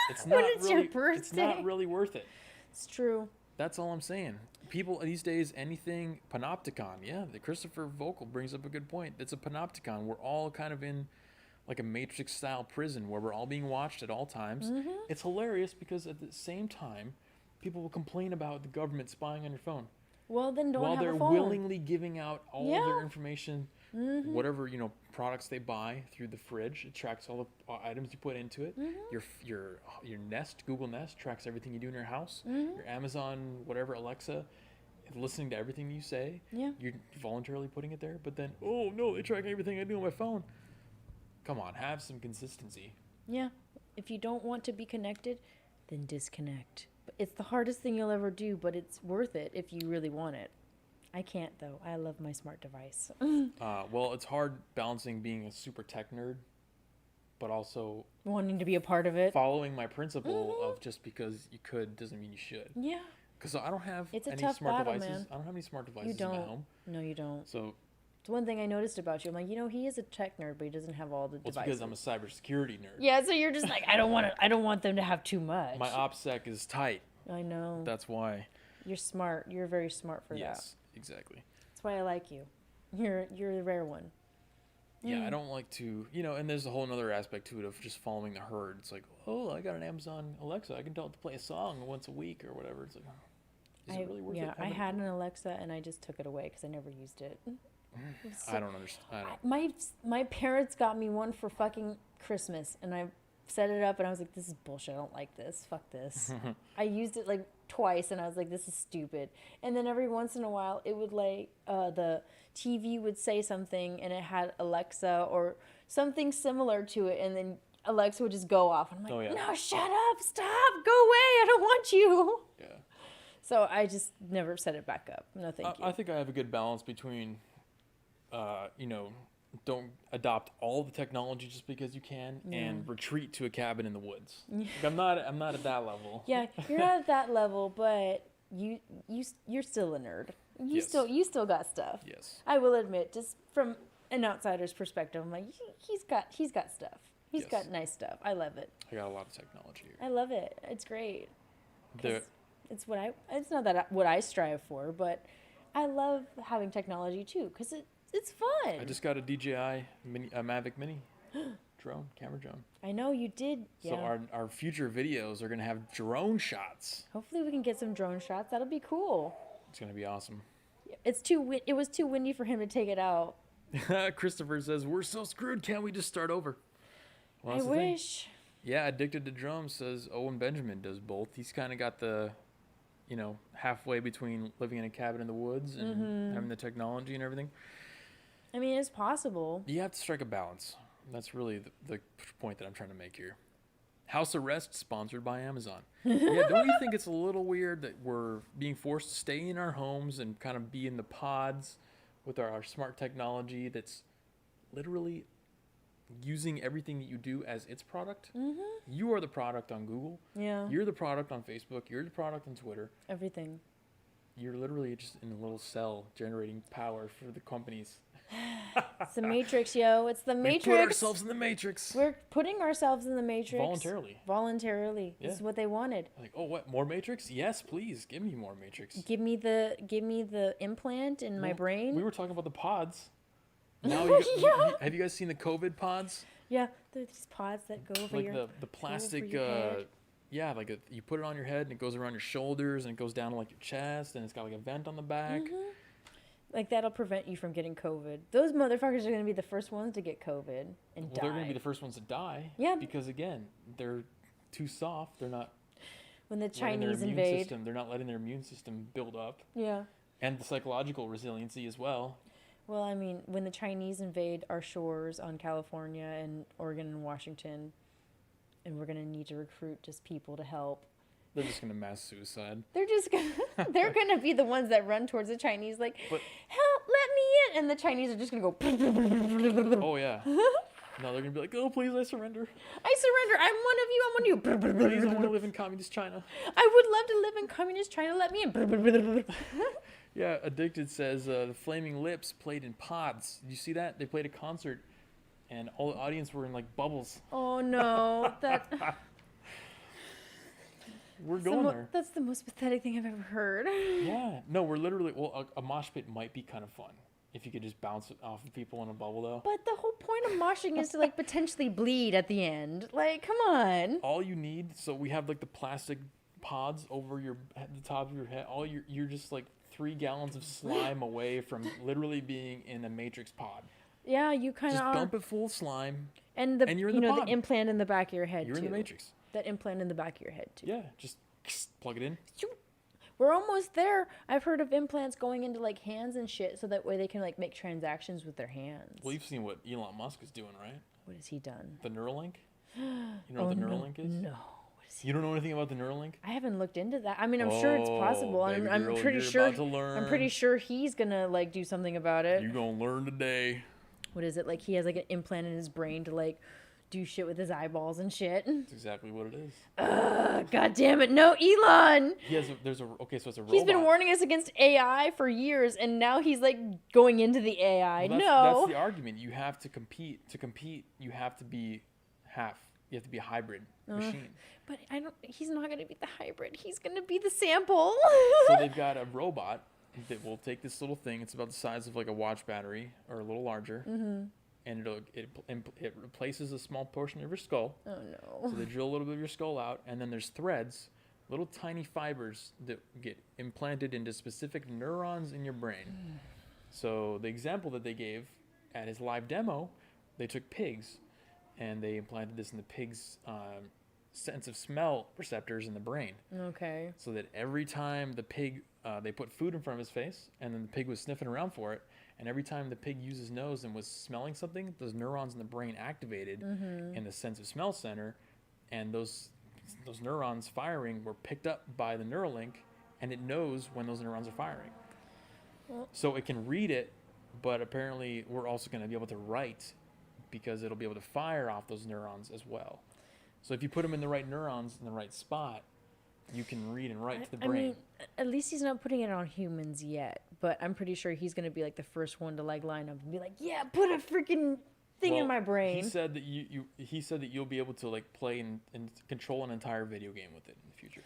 it's not When it's your It's not birthday. really worth it. It's true. That's all I'm saying. People these days, anything panopticon. Yeah, the Christopher Vocal brings up a good point. It's a panopticon. We're all kind of in like a Matrix style prison where we're all being watched at all times. It's hilarious because at the same time, people will complain about the government spying on your phone Well, then don't while have they're a phone. willingly giving out all Yeah. their information, whatever products they buy through the fridge. It tracks all the items you put into it. Your Nest, Google Nest, tracks everything you do in your house. Your Amazon, whatever, Alexa, listening to everything you say. Yeah. You're voluntarily putting it there, but then, oh no, they track everything I do on my phone. Come on, have some consistency. Yeah. If you don't want to be connected, then disconnect. But it's the hardest thing you'll ever do, but it's worth it if you really want it. I can't though. I love my smart device. Well, it's hard balancing being a super tech nerd, but also Wanting to be a part of it. following my principle of just because you could doesn't mean you should. Yeah. Because I don't have It's a any tough smart battle, devices. man. I don't have any smart You devices in my don't. home. No, you don't. So It's one thing I noticed about you. I'm like, he is a tech nerd, but he doesn't have all the it's devices. because I'm a cybersecurity nerd. Yeah, so you're just like, I don't want them to have too much. My OPSEC is tight. I know. That's why. You're smart. You're very smart for that. Yes, exactly. That's why I like you. You're the rare one. Yeah, I don't like to, and there's a whole other aspect to it of just following the herd. It's like, oh, I got an Amazon Alexa. I can tell it to play a song once a week or whatever. It's like, is it really worth it? Yeah, I had an Alexa and I just took it away because I never used it. I don't understand. I don't. My parents got me one for fucking Christmas, and I set it up, and I was like, "This is bullshit. I don't like this. Fuck this." I used it like twice, and I was like, "This is stupid." And then every once in a while, it would the TV would say something, and it had Alexa or something similar to it, and then Alexa would just go off. And I'm like, Oh, yeah. "No, shut up! Stop! Go away! I don't want you." Yeah. So I just never set it back up. No, thank you. I think I have a good balance between, don't adopt all the technology just because you can, and retreat to a cabin in the woods. Like, I'm not at that level. Yeah, you're not at that level, but you're still a nerd. You Yes. still got stuff. Yes. I will admit, just from an outsider's perspective, I'm like, he's got stuff. He's Yes. got nice stuff. I love it. I got a lot of technology here. I love it. It's great. 'Cause There- it's it's not that what I strive for, but I love having technology too, because it's fun. I just got a DJI Mavic Mini camera drone. I know you did. Yeah. So our future videos are gonna have drone shots. Hopefully we can get some drone shots. That'll be cool. It's gonna be awesome. It was too windy for him to take it out. Christopher says, "We're so screwed. Can't we just start over?" Well, I that's the thing. wish. Yeah, Addicted to Drums says Owen Benjamin does both. He's kind of got the, halfway between living in a cabin in the woods and having the technology and everything. I mean, it's possible. You have to strike a balance. That's really the point that I'm trying to make here. House Arrest sponsored by Amazon. Yeah, don't you think it's a little weird that we're being forced to stay in our homes and kind of be in the pods with our smart technology that's literally using everything that you do as its product? You are the product on Google. Yeah. You're the product on Facebook. You're the product on Twitter. Everything. You're literally just in a little cell generating power for the companies. It's the Matrix, yo. It's the We Matrix. put ourselves in the Matrix. We're putting ourselves in the Matrix. Voluntarily. Voluntarily. Yeah. This is what they wanted. Like, oh, what? More Matrix? Yes, please. Give me more Matrix. Give me the implant in my Well, brain. We were talking about the pods. Now Yeah. have you guys seen the COVID pods? Yeah, there's these pods that go over Like your the plastic, your head. yeah, like you put it on your head and it goes around your shoulders and it goes down to like your chest and it's got like a vent on the back. like that'll prevent you from getting COVID. Those motherfuckers are gonna be the first ones to get COVID and Well, die. they're going to be the first ones to die. Yeah. Because again, they're too soft. They're not when the letting their Chinese immune invade. system. They're not letting their immune system build up, Yeah. and the psychological resiliency as well. Well, I mean, when the Chinese invade our shores on California and Oregon and Washington, and we're gonna need to recruit just people to help. They're just going to mass suicide. They're just gonna, they're gonna be the ones that run towards the Chinese, like, But- help, let me in, and the Chinese are just gonna go. Oh yeah. No, they're gonna be like, oh, please, I surrender. I surrender. I'm one of you. I'm one of you. Please, I want to live in communist China. I would love to live in communist China. Let me in. Yeah, Addicted says the Flaming Lips played in pods. Did you see that? They played a concert, and all the audience were in like bubbles. Oh no, We're going there. That's the most pathetic thing I've ever heard. Yeah. No, we're literally. Well, a mosh pit might be kind of fun if you could just bounce it off of people in a bubble, though. But the whole point of moshing is to like potentially bleed at the end. Like, come on. All you need. So we have like the plastic pods over the top of your head. You're just like 3 gallons of slime away from literally being in a Matrix pod. Yeah, you kind of Just are. dump it full of slime. And you're in the pod. the implant in the back of your head You're too. in the Matrix. That implant in the back of your head too. Yeah, just plug it in. We're almost there. I've heard of implants going into like hands and shit, so that way they can like make transactions with their hands. Well, you've seen what Elon Musk is doing, right? What has he done? The Neuralink. You know what the Neuralink is? No. You don't know anything about the Neuralink? I haven't looked into that. I mean, I'm sure it's possible. Baby I'm girl, pretty you're sure. about to learn. I'm pretty sure he's gonna like do something about it. You're gonna learn today. What is it like? He has like an implant in his brain to like do shit with his eyeballs and shit. That's exactly what it is. God damn it! No, Elon. Okay, so it's a robot. He's been warning us against AI for years, and now he's like going into the AI. Well, that's the argument. You have to compete. To compete, you have to be half. You have to be a hybrid machine. But he's not gonna be the hybrid. He's gonna be the sample. So they've got a robot that will take this little thing. It's about the size of like a watch battery or a little larger, and it replaces a small portion of your skull. Oh no. So they drill a little bit of your skull out, and then there's threads, little tiny fibers that get implanted into specific neurons in your brain. So the example that they gave at his live demo, they took pigs, and they implanted this in the pig's sense of smell receptors in the brain. Okay. So that every time the pig, they put food in front of his face, and then the pig was sniffing around for it, and every time the pig used his nose and was smelling something, those neurons in the brain activated in the sense of smell center, and those neurons firing were picked up by the Neuralink, and it knows when those neurons are firing. So it can read it, but apparently we're also going to be able to write, because it'll be able to fire off those neurons as well. So if you put them in the right neurons in the right spot, you can read and write to the brain. I mean, at least he's not putting it on humans yet, but I'm pretty sure he's gonna be like the first one to like line up and be like, yeah, put a freaking thing in my brain. He said that he said that you'll be able to like play and control an entire video game with it in the future.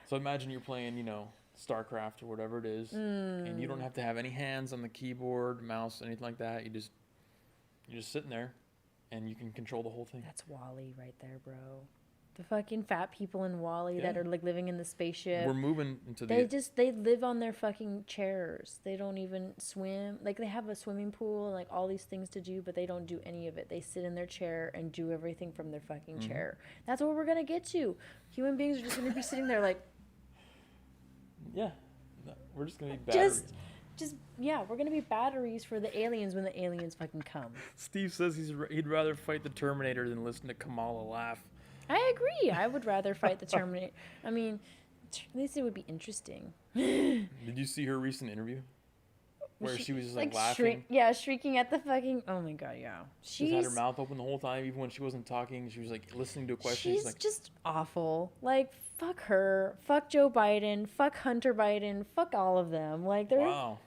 So imagine you're playing, StarCraft or whatever it is, and you don't have to have any hands on the keyboard, mouse, anything like that. You're just sitting there, and you can control the whole thing. That's WALL-E right there, bro. The fucking fat people in WALL-E that are like living in the spaceship. We're moving into they live on their fucking chairs. They don't even swim. Like, they have a swimming pool and like all these things to do, but they don't do any of it. They sit in their chair and do everything from their fucking chair. That's what we're gonna get to. Human beings are just gonna be sitting there like, yeah, no, we're just gonna be batteries. We're gonna be batteries for the aliens when the aliens fucking come. Steve says he'd rather fight the Terminator than listen to Kamala laugh. I agree. I would rather fight the Terminator. I mean, at least it would be interesting. Did you see her recent interview? Where she was just like laughing? Shrieking at the fucking... Oh my god, yeah. She's had her mouth open the whole time, even when she wasn't talking. She was like listening to a question. She's like, just awful. Like, fuck her. Fuck Joe Biden. Fuck Hunter Biden. Fuck all of them. Like, they're... Wow.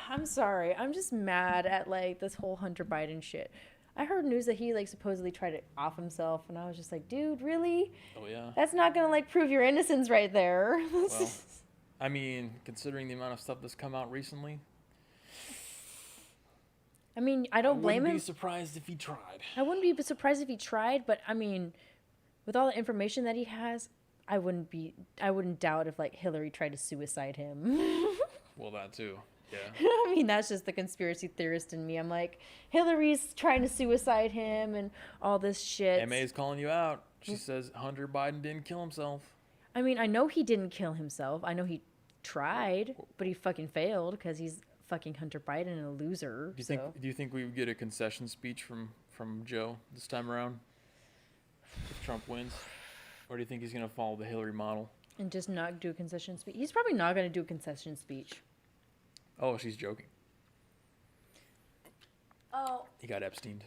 I'm sorry. I'm just mad at like this whole Hunter Biden shit. I heard news that he like supposedly tried to off himself, and I was just like, dude, really? Oh yeah. That's not gonna like prove your innocence right there. Well, I mean, considering the amount of stuff that's come out recently. I mean, I don't blame him. I wouldn't be surprised if he tried. I wouldn't be surprised if he tried, but I mean, with all the information that he has, I wouldn't doubt if like Hillary tried to suicide him. Well, that too. Yeah. I mean, that's just the conspiracy theorist in me. I'm like, Hillary's trying to suicide him and all this shit. MA is calling you out. She says Hunter Biden didn't kill himself. I mean, I know he didn't kill himself. I know he tried, but he fucking failed because he's fucking Hunter Biden and a loser. Do you think we would get a concession speech from Joe this time around if Trump wins? Or do you think he's going to follow the Hillary model? And just not do a concession speech? He's probably not going to do a concession speech. Oh, she's joking. Oh. He got Epsteined.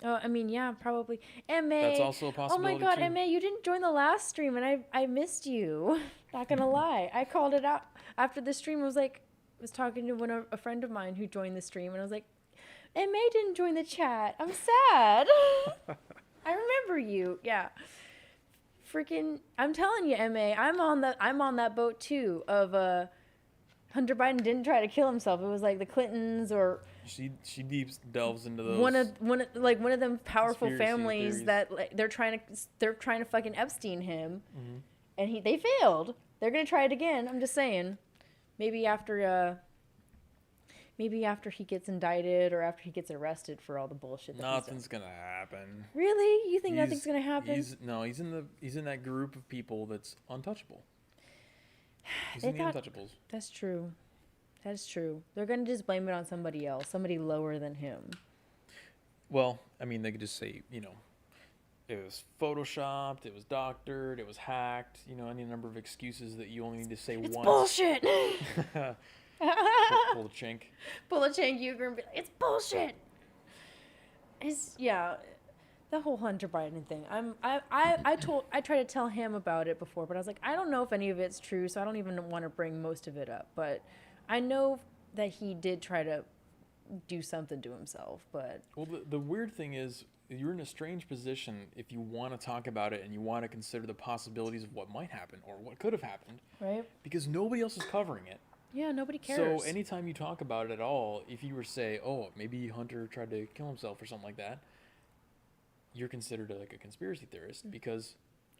Oh, I mean, yeah, probably. MA. That's also a Oh my possibility God, too. MA, you didn't join the last stream, and I missed you. Not gonna lie, I called it out after the stream. I was like, was talking to a friend of mine who joined the stream, and I was like, MA didn't join the chat. I'm sad. I remember you. Yeah. Freaking, I'm telling you, MA, I'm on that boat too. Of Hunter Biden didn't try to kill himself. It was like the Clintons or She delves into those. one of them powerful Conspiracy families theories. that like, they're trying to fucking Epstein him, Mhm. and they failed. They're gonna try it again. I'm just saying, maybe after he gets indicted or after he gets arrested for all the bullshit. Nothing's gonna happen. Really? You think nothing's gonna happen? He's in that group of people that's untouchable. He's They in the thought- untouchables. That's true. That's true. They're gonna just blame it on somebody else, somebody lower than him. Well, I mean, they could just say, it was photoshopped, it was doctored, it was hacked. Any number of excuses that you only need to say It's once. bullshit. Pull the chink. Pull a Cenk Uyghur and be like, it's bullshit. The whole Hunter Biden thing. I tried to tell him about it before, but I was like, I don't know if any of it's true, so I don't even want to bring most of it up. But I know that he did try to do something to himself. But Well, the weird thing is, you're in a strange position if you want to talk about it and you want to consider the possibilities of what might happen or what could have happened, right? because nobody else is covering it. Yeah, nobody cares. So anytime you talk about it at all, if you were to say, oh, maybe Hunter tried to kill himself or something like that, you're considered like a conspiracy theorist because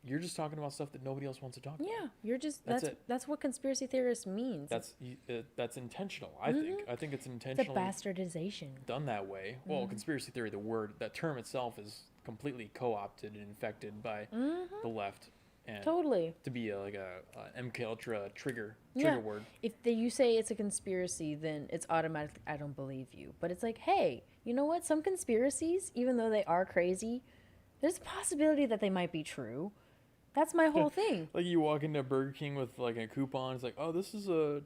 you're just talking about stuff that nobody else wants to talk about. Yeah, you're just That's it. that's what conspiracy theorist means. That's intentional. I think it's It's a intentionally bastardization. done that way. Well, conspiracy theory, that term itself is completely co-opted and infected by the left, and Totally. to be like a MK Ultra trigger Yeah. word. If you say it's a conspiracy, then it's automatically, I don't believe you. But it's like, hey, you know what? Some conspiracies, even though they are crazy, there's a possibility that they might be true. That's my whole thing. Like you walk into Burger King with like a coupon. It's like, oh, this is it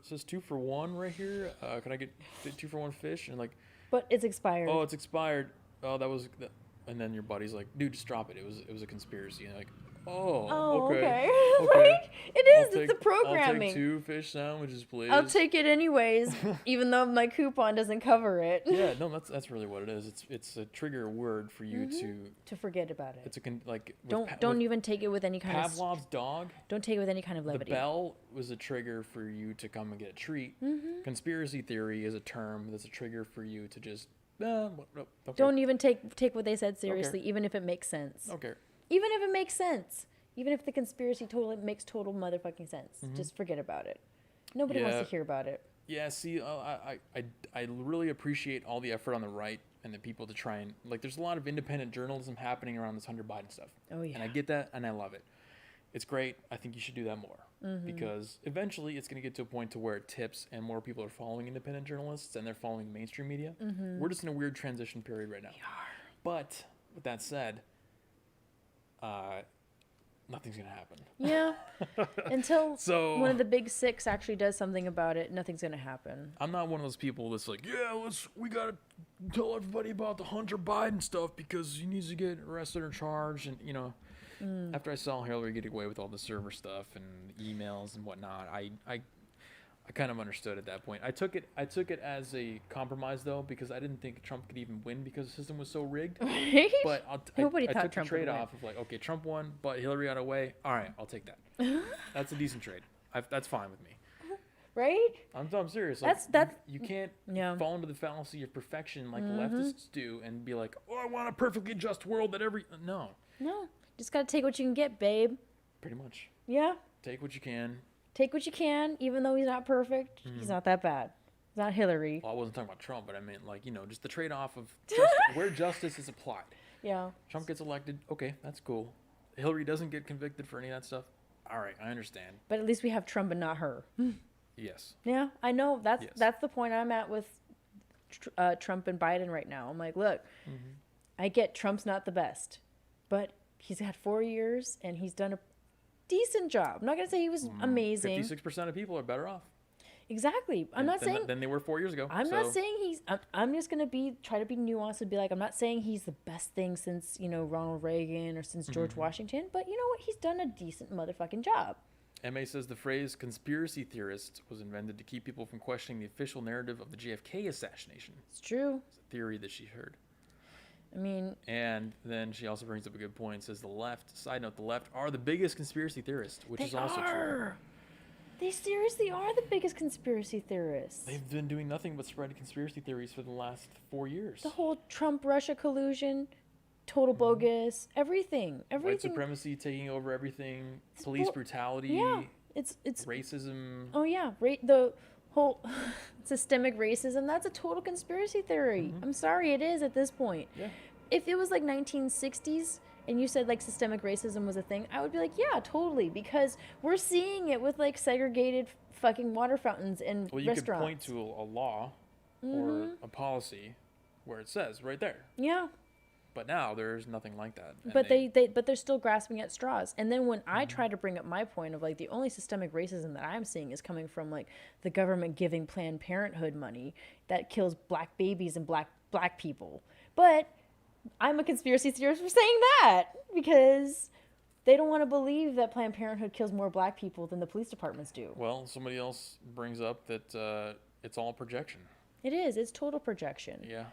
says 2 for 1 right here. Can I get 2 for 1 fish? And like, But it's expired. oh, it's expired. Oh, and then your buddy's like, dude, just drop it. It was a conspiracy. And you're like, oh, okay. Right? It is. I'll It's the take programming. 2 fish sandwiches, please. I'll take it anyways, even though my coupon doesn't cover it. Yeah, no, that's really what it is. It's a trigger word for you To forget about it. It's like Don't even take it with any kind of. Pavlov's dog. Don't take it with any kind of The levity. bell was a trigger for you to come and get a treat. Conspiracy theory is a term that's a trigger for you to just Don't even take what they said seriously, even if it makes sense. Okay. Even if it makes sense. Even if the conspiracy makes total motherfucking sense. Just forget about it. Nobody wants Yeah. to hear about it. Yeah, see, I really appreciate all the effort on the right and the people to try and there's a lot of independent journalism happening around this Hunter Biden stuff. Oh, yeah. And I get that and I love it. It's great. I think you should do that more because eventually it's going to get to a point to where it tips and more people are following independent journalists and they're following mainstream media. We're just in a weird transition period right now. We are. But with that said, nothing's going to happen. Yeah. Until So- one of the big six actually does something about it, nothing's going to happen. I'm not one of those people that's like, yeah, we got to tell everybody about the Hunter Biden stuff because he needs to get arrested or charged. And, after I saw Hillary get away with all the server stuff and emails and whatnot, I kind of understood at that point. I took it as a compromise, though, because I didn't think Trump could even win because the system was so rigged. Right? But Nobody I thought took Trump the would win. trade-off of like, okay, Trump won, but Hillary got away. All right, I'll take that. That's a decent trade. That's fine with me. Right? I'm serious. That's- you can't Yeah. fall into the fallacy of perfection like leftists do and be like, oh, I want a perfectly just world that no, No. Just got to take what you can get, babe. pretty much Yeah. take what you can. Take what you can, even though he's not perfect. He's not that bad. He's not Hillary. Well, I wasn't talking about Trump, but I meant just the trade-off of where justice is applied. Yeah. Trump gets elected, okay, that's cool. Hillary doesn't get convicted for any of that stuff. All right, I understand. But at least we have Trump and not her. Yes. Yeah, I know. Yes. That's the point I'm at with Trump and Biden right now. I'm like, look, I get Trump's not the best, but he's had 4 years and he's done a decent job. I'm not gonna say he was amazing. 56% of people are better off. Exactly. I'm not saying than they were 4 years ago. I'm not saying he's. I'm just gonna try to be nuanced and be like, I'm not saying he's the best thing since Ronald Reagan or since George Washington, but you know what? He's done a decent motherfucking job. MA says the phrase "conspiracy theorist" was invented to keep people from questioning the official narrative of the JFK assassination. It's true. It's a theory that she heard. I mean, and then she also brings up a good point. Says the left. Side note: the left are the biggest conspiracy theorists, which is also true. They seriously are the biggest conspiracy theorists. They've been doing nothing but spread conspiracy theories for the last 4 years. The whole Trump-Russia collusion, total bogus, everything. White supremacy taking over everything, police brutality. Yeah, it's racism. Oh yeah, the whole systemic racism. That's a total conspiracy theory. I'm sorry, it is at this point. Yeah. If it was like 1960s. And you said like systemic racism was a thing, I would be like, yeah, totally, because we're seeing it with like segregated fucking water fountains in restaurants. Well, you could point to a law or a policy where it says right there. Yeah. But now there's nothing like that. But but they're still grasping at straws. And then when I try to bring up my point of like the only systemic racism that I'm seeing is coming from like the government giving Planned Parenthood money that kills black babies and black people. But I'm a conspiracy theorist for saying that because they don't want to believe that Planned Parenthood kills more black people than the police departments do. Well, somebody else brings up that it's all projection. It is. It's total projection. Yeah.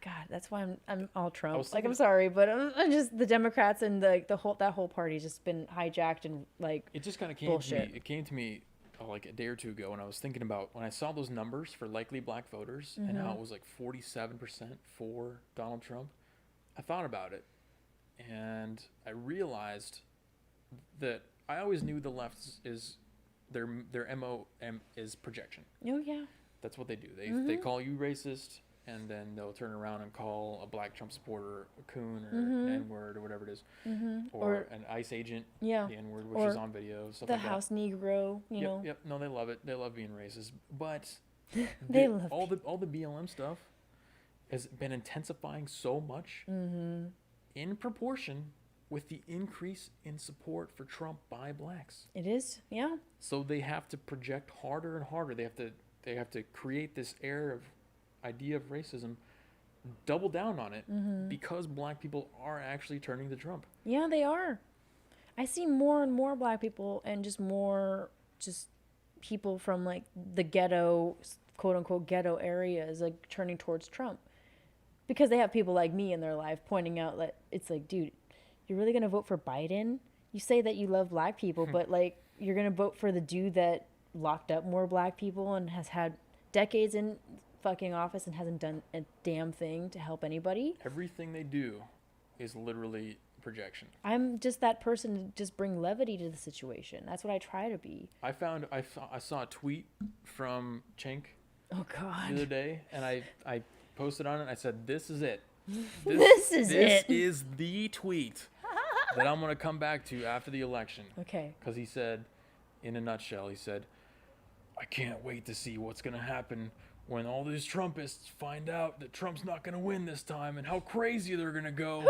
God, that's why I'm all Trump. I'm sorry, but I'm just the Democrats and that whole party's just been hijacked and like it just kind of came bullshit. to me. It came to me like a day or two ago when I was thinking about when I saw those numbers for likely black voters and how it was like 47% for Donald Trump. I thought about it and I realized that I always knew the left is their MO is projection. Oh yeah. That's what they do. They call you racist and then they'll turn around and call a black Trump supporter a coon or an N-word or whatever it is. Or an ICE agent, the N-word, which is on video, stuff like that. The House Negro, you know. Yep. No, they love it. They love being racist. But all the BLM stuff has been intensifying so much in proportion with the increase in support for Trump by blacks. It is, yeah. So they have to project harder and harder. They have to create this idea of racism, double down on it because black people are actually turning to Trump. Yeah, they are. I see more and more black people and just people from like the ghetto, quote unquote ghetto areas, like turning towards Trump because they have people like me in their life pointing out that it's like, dude, you're really gonna vote for Biden? You say that you love black people, but like you're gonna vote for the dude that locked up more black people and has had decades in fucking office and hasn't done a damn thing to help anybody. Everything they do is literally projection. I'm just that person to just bring levity to the situation. That's what I try to be. I saw a tweet from Cenk Oh God. the other day, and I posted on it. And I said, "This is it. This is the tweet that I'm gonna come back to after the election." Okay. Because he said, in a nutshell, he said, "I can't wait to see what's gonna happen when all these Trumpists find out that Trump's not going to win this time and how crazy they're going to go.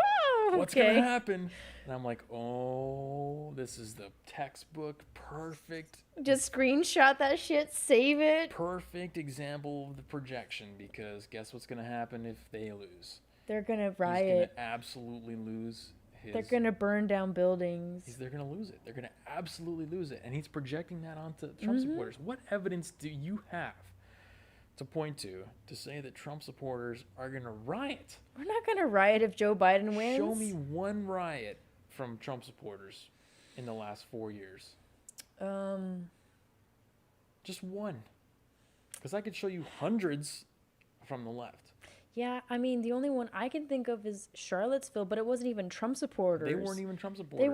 What's going to happen?" And I'm like, oh, this is the textbook perfect. Just screenshot that shit, save it. Perfect example of the projection, because guess what's going to happen if they lose? They're going to riot. He's going to absolutely lose. They're going to burn down buildings. They're going to lose it. They're going to absolutely lose it. And he's projecting that onto Trump supporters. What evidence do you have to point to say that Trump supporters are going to riot? We're not going to riot if Joe Biden wins. Show me one riot from Trump supporters in the last 4 years. Just one. Because I could show you hundreds from the left. Yeah, I mean, the only one I can think of is Charlottesville, but it wasn't even Trump supporters. They weren't even Trump supporters.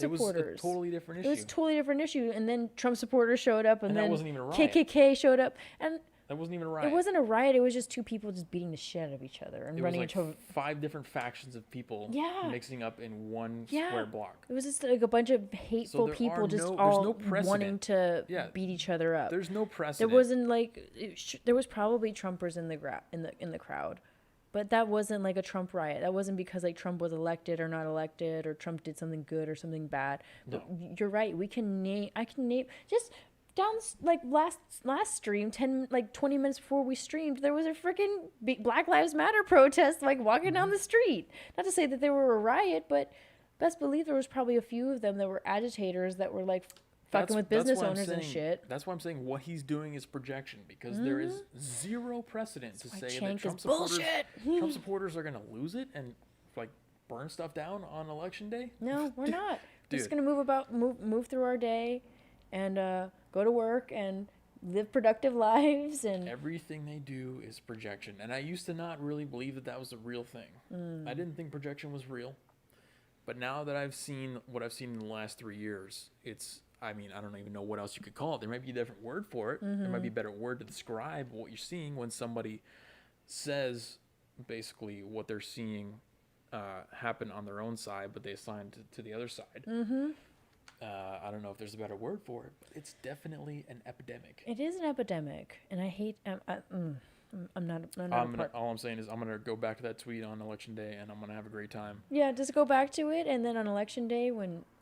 It was a totally different issue. It was a totally different issue, and then Trump supporters showed up, and then that wasn't even a riot. KKK showed up, and that wasn't even a riot. It wasn't a riot. It was just two people just beating the shit out of each other and running into. It was like 5 different factions of people mixing up in one square block. It was just like a bunch of hateful people all wanting to beat each other up. There's no precedent. There wasn't like there was probably Trumpers in the crowd, but that wasn't like a Trump riot. That wasn't because like Trump was elected or not elected or Trump did something good or something bad. No. But you're right. I can name just like last stream, 20 minutes before we streamed, there was a freaking Black Lives Matter protest like walking down the street. Not to say that they were a riot, but best believe there was probably a few of them that were agitators that were like fucking with business owners and shit. That's why I'm saying what he's doing is projection, because there is zero precedent to say that Trump supporters are going to lose it and like burn stuff down on election day. No, we're not. We're just going to move through our day and go to work and live productive lives. And everything they do is projection. And I used to not really believe that was a real thing. I didn't think projection was real. But now that I've seen what I've seen in the last 3 years, I don't even know what else you could call it. There might be a different word for it. There might be a better word to describe what you're seeing when somebody says basically what they're seeing happen on their own side, but they assign to the other side. I don't know if there's a better word for it, but it's definitely an epidemic. It is an epidemic, and I hate. I'm not. All I'm saying is I'm gonna go back to that tweet on election day, and I'm gonna have a great time. Yeah, just go back to it, and then on election day,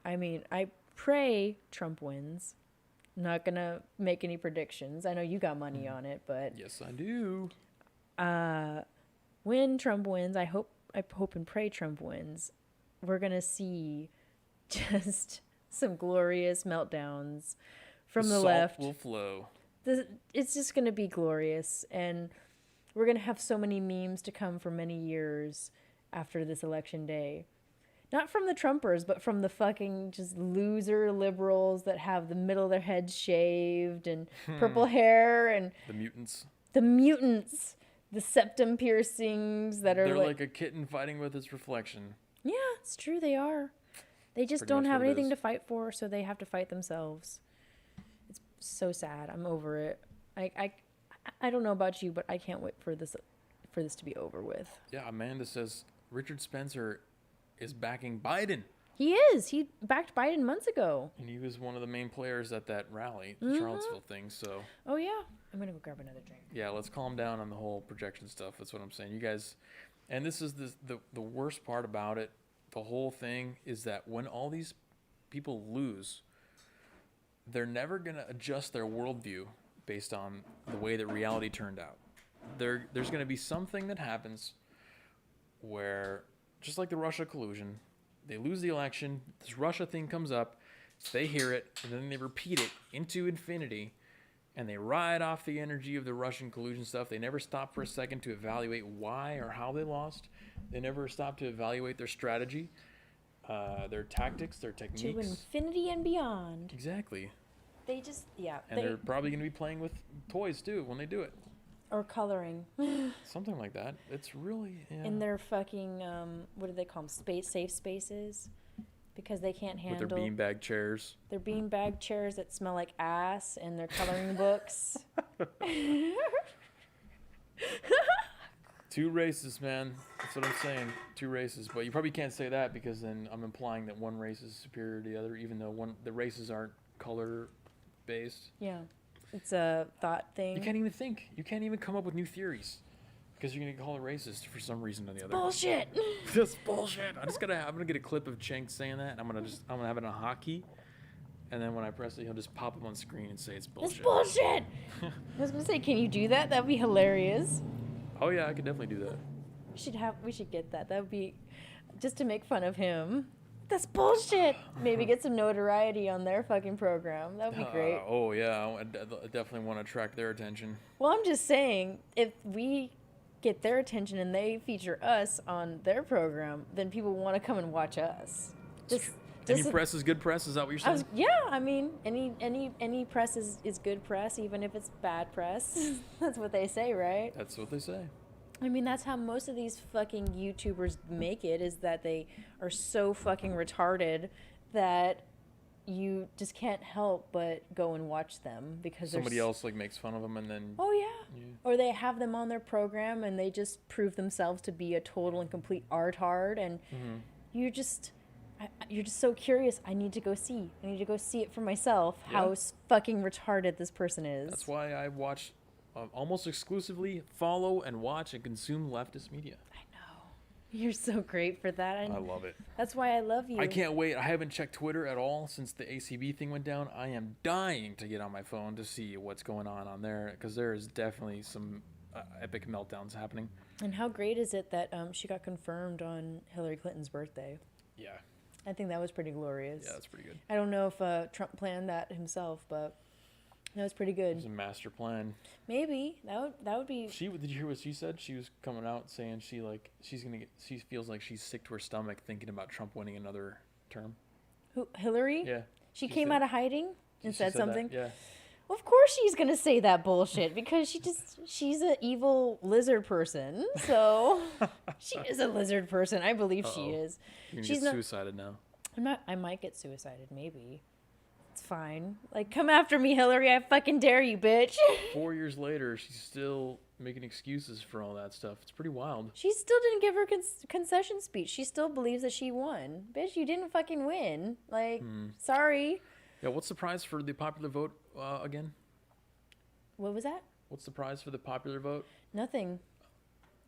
I pray Trump wins. I'm not gonna make any predictions. I know you got money on it, but yes, I do. When Trump wins, I hope and pray Trump wins. We're gonna see just some glorious meltdowns from the left. Salt will flow. It's just going to be glorious, and we're going to have so many memes to come for many years after this election day. Not from the Trumpers, but from the fucking just loser liberals that have the middle of their heads shaved and purple hair, and the mutants, the septum piercings they're like a kitten fighting with its reflection. Yeah, it's true, they are. They just don't have anything to fight for, so they have to fight themselves. It's so sad. I'm over it. I don't know about you, but I can't wait for this to be over with. Yeah, Amanda says Richard Spencer is backing Biden. He is. He backed Biden months ago. And he was one of the main players at that rally, the Charlottesville thing, so. Oh, yeah. I'm going to go grab another drink. Yeah, let's calm down on the whole projection stuff. That's what I'm saying. You guys, and this is the worst part about it, the whole thing, is that when all these people lose, they're never going to adjust their worldview based on the way that reality turned out. There's going to be something that happens where, just like the Russia collusion, they lose the election, this Russia thing comes up, they hear it, and then they repeat it into infinity, and they ride off the energy of the Russian collusion stuff. They never stop for a second to evaluate why or how they lost. They never stop to evaluate their strategy, their tactics, their techniques. To infinity and beyond. Exactly. They just, yeah. And they're probably going to be playing with toys, too, when they do it. Or coloring. Something like that. It's really, yeah. In their fucking, what do they call them? Safe spaces? Because they can't handle... With their beanbag chairs. Their beanbag chairs that smell like ass and their coloring books. 2 races, man. That's what I'm saying. 2 races. But you probably can't say that because then I'm implying that one race is superior to the other, even though the races aren't color-based. Yeah. It's a thought thing. You can't even think. You can't even come up with new theories because you're going to call it racist for some reason or the other. Bullshit. That's bullshit. I'm going to get a clip of Cenk saying that, and I'm going to have it on hotkey. And then when I press it, he'll just pop up on screen and say it's bullshit. It's bullshit. I was going to say, can you do that? That'd be hilarious. Oh yeah, I could definitely do that. We should get that. That would be just to make fun of him. That's bullshit. Maybe get some notoriety on their fucking program. That would be great. Oh yeah, I definitely want to attract their attention. Well, I'm just saying, if we get their attention and they feature us on their program, then people want to come and watch us. Any press is good press. Is that what you're saying? I mean, any press is good press, even if it's bad press. That's what they say, right? That's what they say. I mean, that's how most of these fucking YouTubers make it, is that they are so fucking retarded that you just can't help but go and watch them because somebody else like makes fun of them and then... Oh, yeah. Or they have them on their program and they just prove themselves to be a total and complete artard, and you're just so curious. I need to go see it for myself, how fucking retarded this person is. That's why I watch... almost exclusively follow and watch and consume leftist media. I know. You're so great for that. I love it. That's why I love you. I can't wait. I haven't checked Twitter at all since the ACB thing went down. I am dying to get on my phone to see what's going on there, because there is definitely some epic meltdowns happening. And how great is it that she got confirmed on Hillary Clinton's birthday? Yeah. I think that was pretty glorious. Yeah, that's pretty good. I don't know if Trump planned that himself, but that was pretty good. It was a master plan. Maybe that would be. Did you hear what she said? She was coming out saying she feels like she's sick to her stomach thinking about Trump winning another term. Who, Hillary? Yeah. She came out of hiding and said something. That, yeah. Well, of course she's gonna say that bullshit because she's an evil lizard person. So she is a lizard person. I believe she is. You're gonna get suicided now. I might get suicided. Maybe. It's fine. Like, come after me, Hillary. I fucking dare you, bitch. 4 years later, she's still making excuses for all that stuff. It's pretty wild. She still didn't give her concession speech. She still believes that she won. Bitch, you didn't fucking win. Like, sorry. Yeah, what's the prize for the popular vote again? What was that? What's the prize for the popular vote? Nothing.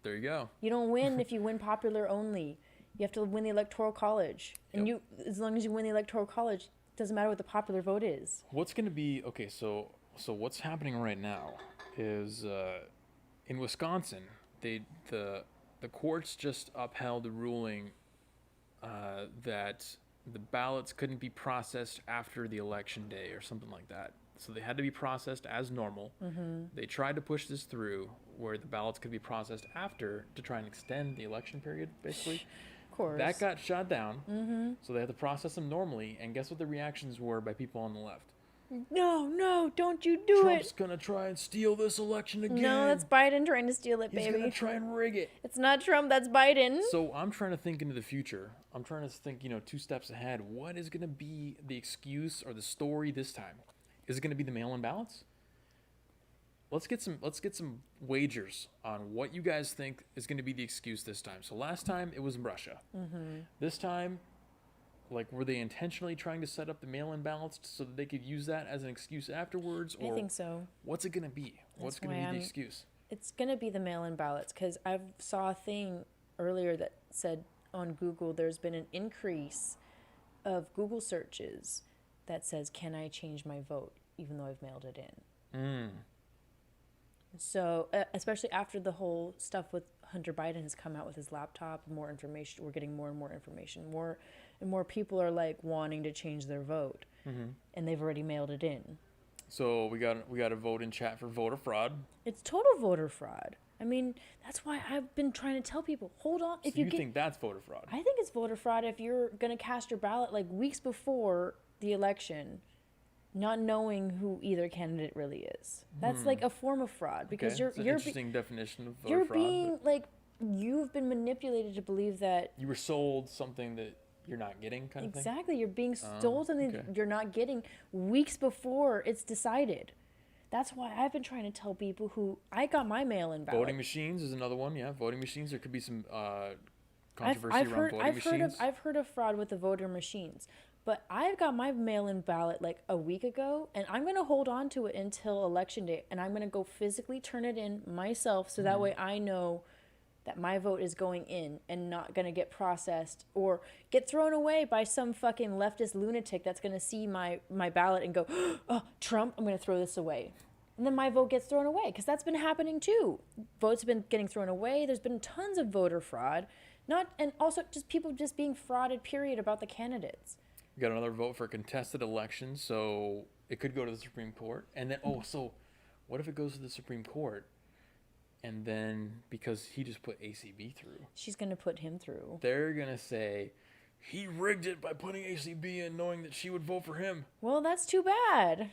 There you go. You don't win if you win popular only. You have to win the electoral college. And as long as you win the electoral college, it doesn't matter what the popular vote is. What's going to be, okay, so what's happening right now is in Wisconsin, the courts just upheld a ruling that the ballots couldn't be processed after the election day or something like that. So they had to be processed as normal. Mm-hmm. They tried to push this through where the ballots could be processed after to try and extend the election period, basically. Of course. That got shot down. Mm-hmm. So they had to process them normally. And guess what the reactions were by people on the left? No, don't you do Trump's going to try and steal this election again. No, that's Biden trying to steal it, He's baby. going to try and rig it. It's not Trump, that's Biden. So I'm trying to think into the future. I'm trying to think, 2 steps ahead. What is going to be the excuse or the story this time? Is it going to be the mail-in ballots? Let's get some wagers on what you guys think is going to be the excuse this time. So last time it was Russia. Mm-hmm. This time, were they intentionally trying to set up the mail-in ballots so that they could use that as an excuse afterwards? Or I think so. What's it going to be? What's going to be the excuse? It's going to be the mail-in ballots because I saw a thing earlier that said on Google there's been an increase of Google searches that says, can I change my vote even though I've mailed it in? So, especially after the whole stuff with Hunter Biden has come out with his laptop, more information, we're getting more and more information. More and more people are wanting to change their vote, and they've already mailed it in. So we got a vote in chat for voter fraud. It's total voter fraud. I mean, that's why I've been trying to tell people, hold on. If you think that's voter fraud? I think it's voter fraud if you're gonna cast your ballot weeks before the election, not knowing who either candidate really is. That's a form of fraud because you're an interesting definition of voter fraud. You're being you've been manipulated to believe that you were sold something that you're not getting, kind of thing. Exactly, you're being sold something you're not getting weeks before it's decided. That's why I've been trying to tell people who I got my mail-in ballot. Voting machines is another one. Yeah, voting machines. There could be some controversy around voting machines. I've heard of fraud with the voter machines. But I've got my mail-in ballot a week ago, and I'm going to hold on to it until election day, and I'm going to go physically turn it in myself so that way I know that my vote is going in and not going to get processed or get thrown away by some fucking leftist lunatic that's going to see my ballot and go, oh, Trump, I'm going to throw this away. And then my vote gets thrown away because that's been happening too. Votes have been getting thrown away. There's been tons of voter fraud. And also just people just being frauded, period, about the candidates. We got another vote for a contested election, so it could go to the Supreme Court. And then, so what if it goes to the Supreme Court, and then because he just put ACB through, she's going to put him through. They're going to say he rigged it by putting ACB in, knowing that she would vote for him. Well, that's too bad.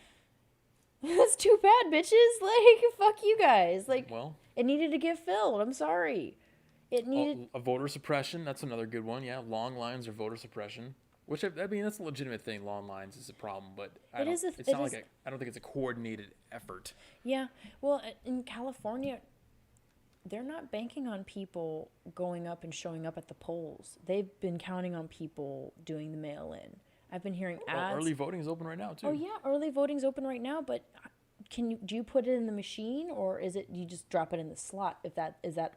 That's too bad, bitches. Fuck you guys. Well, it needed to get filled. I'm sorry. It needed a voter suppression. That's another good one. Yeah, long lines or voter suppression. Which, I mean, that's a legitimate thing. Long lines is a problem, but I don't think it's a coordinated effort. Yeah. Well, in California, they're not banking on people going up and showing up at the polls. They've been counting on people doing the mail-in. I've been hearing ads. Early voting is open right now, too. Oh, yeah. Early voting's open right now, but do you put it in the machine, or is it you just drop it in the slot? If that is that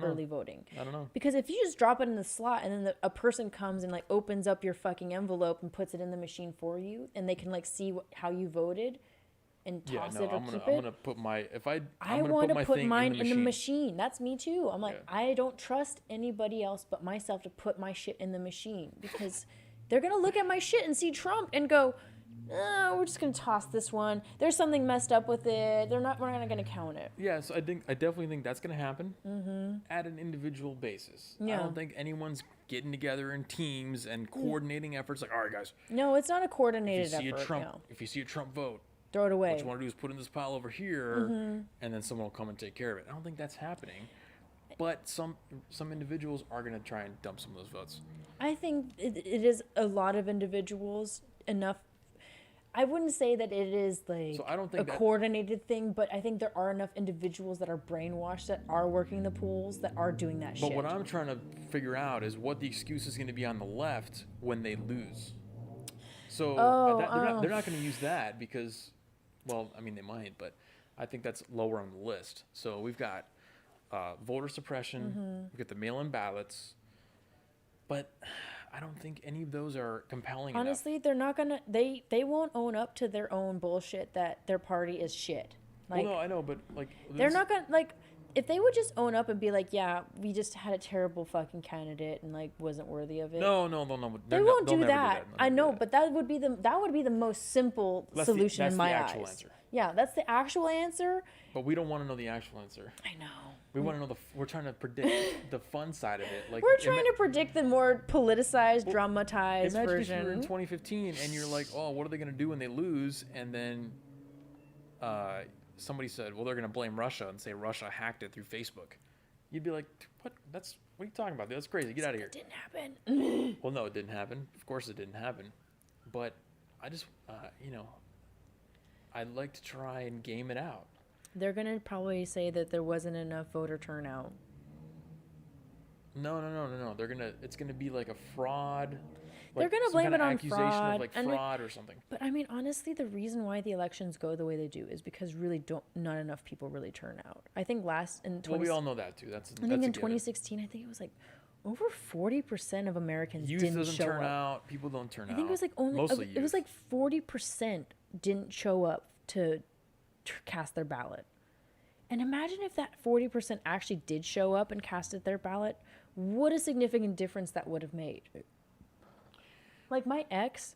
early voting? I don't know. Because if you just drop it in the slot and then a person comes and like opens up your fucking envelope and puts it in the machine for you, and they can like see how you voted and toss it or keep it. I'm gonna put my I want to put mine in the machine. That's me too. I'm like, I don't trust anybody else but myself to put my shit in the machine, because they're gonna look at my shit and see Trump and go, oh, we're just gonna toss this one. There's something messed up with it. We're not gonna count it. Yeah, so I definitely think that's gonna happen at an individual basis. Yeah. I don't think anyone's getting together in teams and coordinating efforts. Like, all right, guys. No, it's not a coordinated effort. If you see a Trump vote, throw it away. what you want to do is put in this pile over here, and then someone will come and take care of it. I don't think that's happening, but some individuals are gonna try and dump some of those votes. I think it is a lot of individuals enough. I wouldn't say that it is like So I don't think a coordinated thing, but I think there are enough individuals that are brainwashed, that are working the polls, that are doing that shit. But what I'm trying to figure out is what the excuse is going to be on the left when they lose. So they're not going to use that because, well, I mean, they might, but I think that's lower on the list. So we've got voter suppression, we've got the mail-in ballots, but I don't think any of those are compelling Honestly, enough. they're not gonna. They won't own up to their own bullshit that their party is shit. Like, well, no, I know, but like they're not gonna like. If they would just own up and be like, yeah, we just had a terrible fucking candidate and like wasn't worthy of it. No. They won't do that. I know, but that would be the most simple solution in my eyes. That's the actual answer. Yeah, that's the actual answer. But we don't want to know the actual answer. I know. We want to know we're trying to predict the fun side of it. Like we're trying to predict the more politicized, dramatized imagine version. If you're in 2015 and you're like, oh, what are they going to do when they lose? And then somebody said, well, they're going to blame Russia and say Russia hacked it through Facebook. You'd be like, what are you talking about? That's crazy. Get out of here. It didn't happen. Well, no, it didn't happen. Of course it didn't happen. But I just, I'd like to try and game it out. They're going to probably say that there wasn't enough voter turnout. No. It's gonna be like a fraud. They're gonna blame it on fraud. Of and fraud or something. But I mean, honestly, the reason why the elections go the way they do is because not enough people really turn out. I think we all know that too. I think in 2016, I think it was like over 40% of Americans didn't show turn up. out. People don't turn out. I think it was like it was like 40% didn't show up to cast their ballot. And imagine if that 40% actually did show up and casted their ballot. What a significant difference that would have made. Like my ex,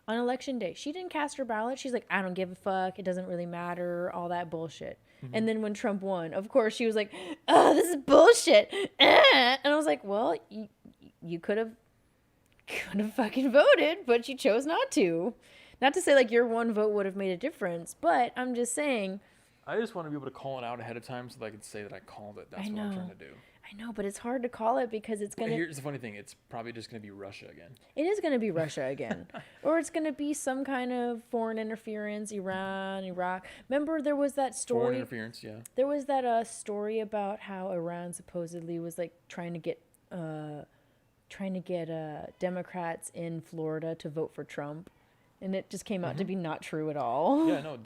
on election day, she didn't cast her ballot. She's like, I don't give a fuck. It doesn't really matter. All that bullshit. Mm-hmm. And then when Trump won, of course, she was like, oh, this is bullshit. And I was like, well, you could have fucking voted, but you chose not to. Not to say like your one vote would have made a difference, but I'm just saying. I just want to be able to call it out ahead of time so that I can say that I called it. That's what I'm trying to do. I know, but it's hard to call it because it's going to... Here's the funny thing. It's probably just going to be Russia again. It is going to be Russia again. Or it's going to be some kind of foreign interference, Iran, Iraq. Remember there was that story... Foreign interference, yeah. There was that story about how Iran supposedly was like trying to get Democrats in Florida to vote for Trump. And it just came out to be not true at all. Yeah, no.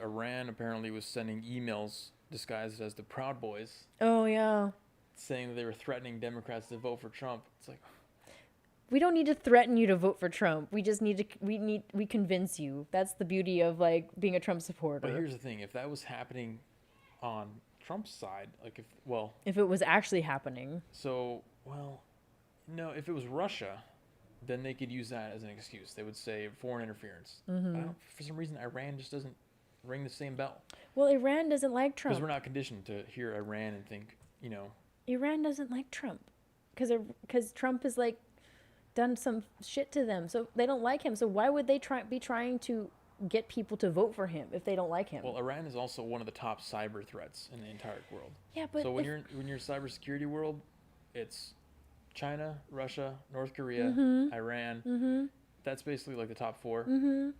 Iran apparently was sending emails disguised as the Proud Boys. Oh, yeah. Saying that they were threatening Democrats to vote for Trump. It's like, we don't need to threaten you to vote for Trump. We just need to we convince you. That's the beauty of like being a Trump supporter. But here's the thing: if that was happening on Trump's side, like if it was actually happening. So no, if it was Russia, then they could use that as an excuse. They would say foreign interference. Mm-hmm. For some reason, Iran just doesn't ring the same bell. Well, Iran doesn't like Trump. Because we're not conditioned to hear Iran and think, Iran doesn't like Trump. Because Trump has, like, done some shit to them. So they don't like him. So why would they be trying to get people to vote for him if they don't like him? Well, Iran is also one of the top cyber threats in the entire world. Yeah, but... So when you're in cybersecurity world, it's China, Russia, North Korea, Iran. Mm-hmm. That's basically like the top four. Mm-hmm.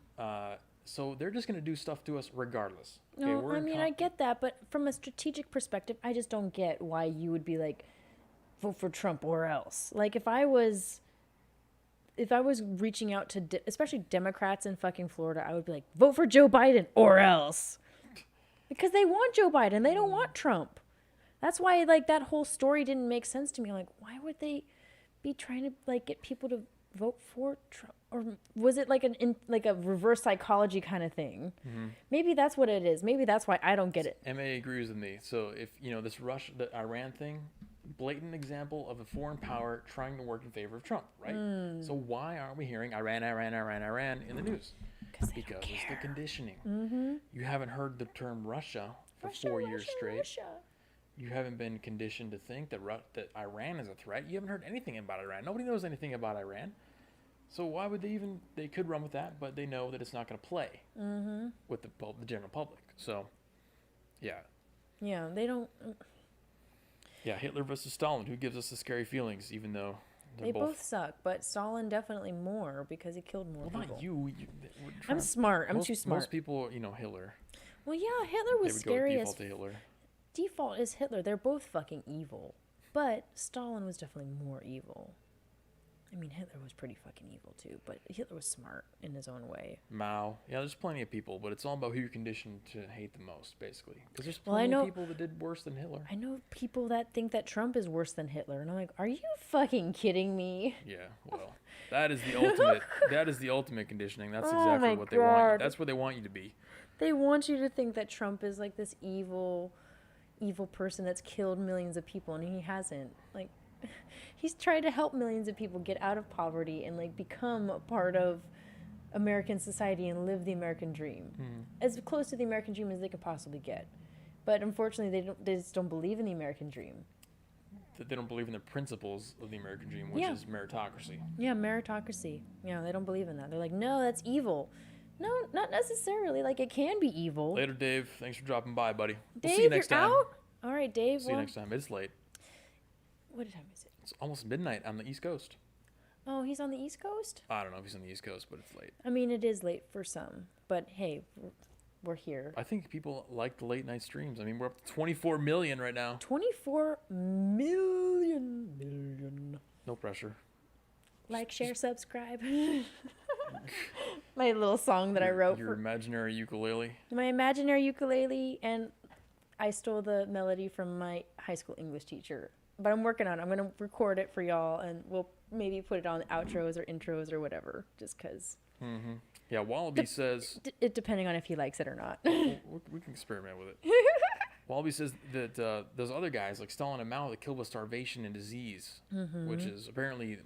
So they're just going to do stuff to us regardless. Okay, no, I mean, I get that, but from a strategic perspective, I just don't get why you would be like, vote for Trump or else. Like, if I was if I was reaching out to especially Democrats in fucking Florida, I would be like, vote for Joe Biden or else, because they want Joe Biden, they don't want Trump. That's why like that whole story didn't make sense to me. Like, why would they be trying to like get people to vote for Trump? Or was it like like a reverse psychology kind of thing? Maybe that's what it is. Maybe that's why I don't get it. MA agrees with me. So if this the Iran thing, blatant example of a foreign power trying to work in favor of Trump, right? So why aren't we hearing Iran in the news? Because it's the conditioning. You haven't heard the term Russia for 4 years straight. Russia. You haven't been conditioned to think that Iran is a threat. You haven't heard anything about Iran. Nobody knows anything about Iran. So why would they could run with that, but they know that it's not going to play with the general public. So, yeah. Yeah, they don't. Yeah, Hitler versus Stalin. Who gives us the scary feelings, even though they both suck, but Stalin definitely more because he killed more people. Not you. I'm smart. I'm too smart. Most people, Hitler. Well, yeah, Hitler was scary as... to Hitler. Default is Hitler. They're both fucking evil. But Stalin was definitely more evil. I mean, Hitler was pretty fucking evil too, but Hitler was smart in his own way. Mao. Yeah, there's plenty of people, but it's all about who you're conditioned to hate the most, basically. Because there's plenty of people that did worse than Hitler. I know people that think that Trump is worse than Hitler, and I'm like, are you fucking kidding me? Yeah, well, that is the ultimate. That is the ultimate conditioning. That's exactly what they want. That's where they want you to be. They want you to think that Trump is like this evil person that's killed millions of people, and he hasn't. Like, he's tried to help millions of people get out of poverty and like become a part of American society and live the American dream, as close to the American dream as they could possibly get. But unfortunately, they just don't believe in the American dream. They don't believe in the principles of the American dream, which is meritocracy. Yeah, meritocracy. Yeah, they don't believe in that. They're like, no, that's evil. No, not necessarily. Like, it can be evil. Later, Dave. Thanks for dropping by, buddy. Dave, we'll see you next you're time. out? All right, Dave. See you next time. It's late. What time is it? It's almost midnight on the East Coast. Oh, he's on the East Coast? I don't know if he's on the East Coast, but it's late. I mean, it is late for some. But, hey, we're here. I think people like the late night streams. I mean, we're up to 24 million right now. 24 million. No pressure. Like, share, subscribe. My little song that I wrote. Your imaginary ukulele. My imaginary ukulele, and I stole the melody from my high school English teacher. But I'm working on it. I'm going to record it for y'all, and we'll maybe put it on outros or intros or whatever, just because. Mm-hmm. Yeah, Wallaby says... depending on if he likes it or not. we can experiment with it. Wallaby says that those other guys, like Stalin and Mao, that killed with starvation and disease, which is apparently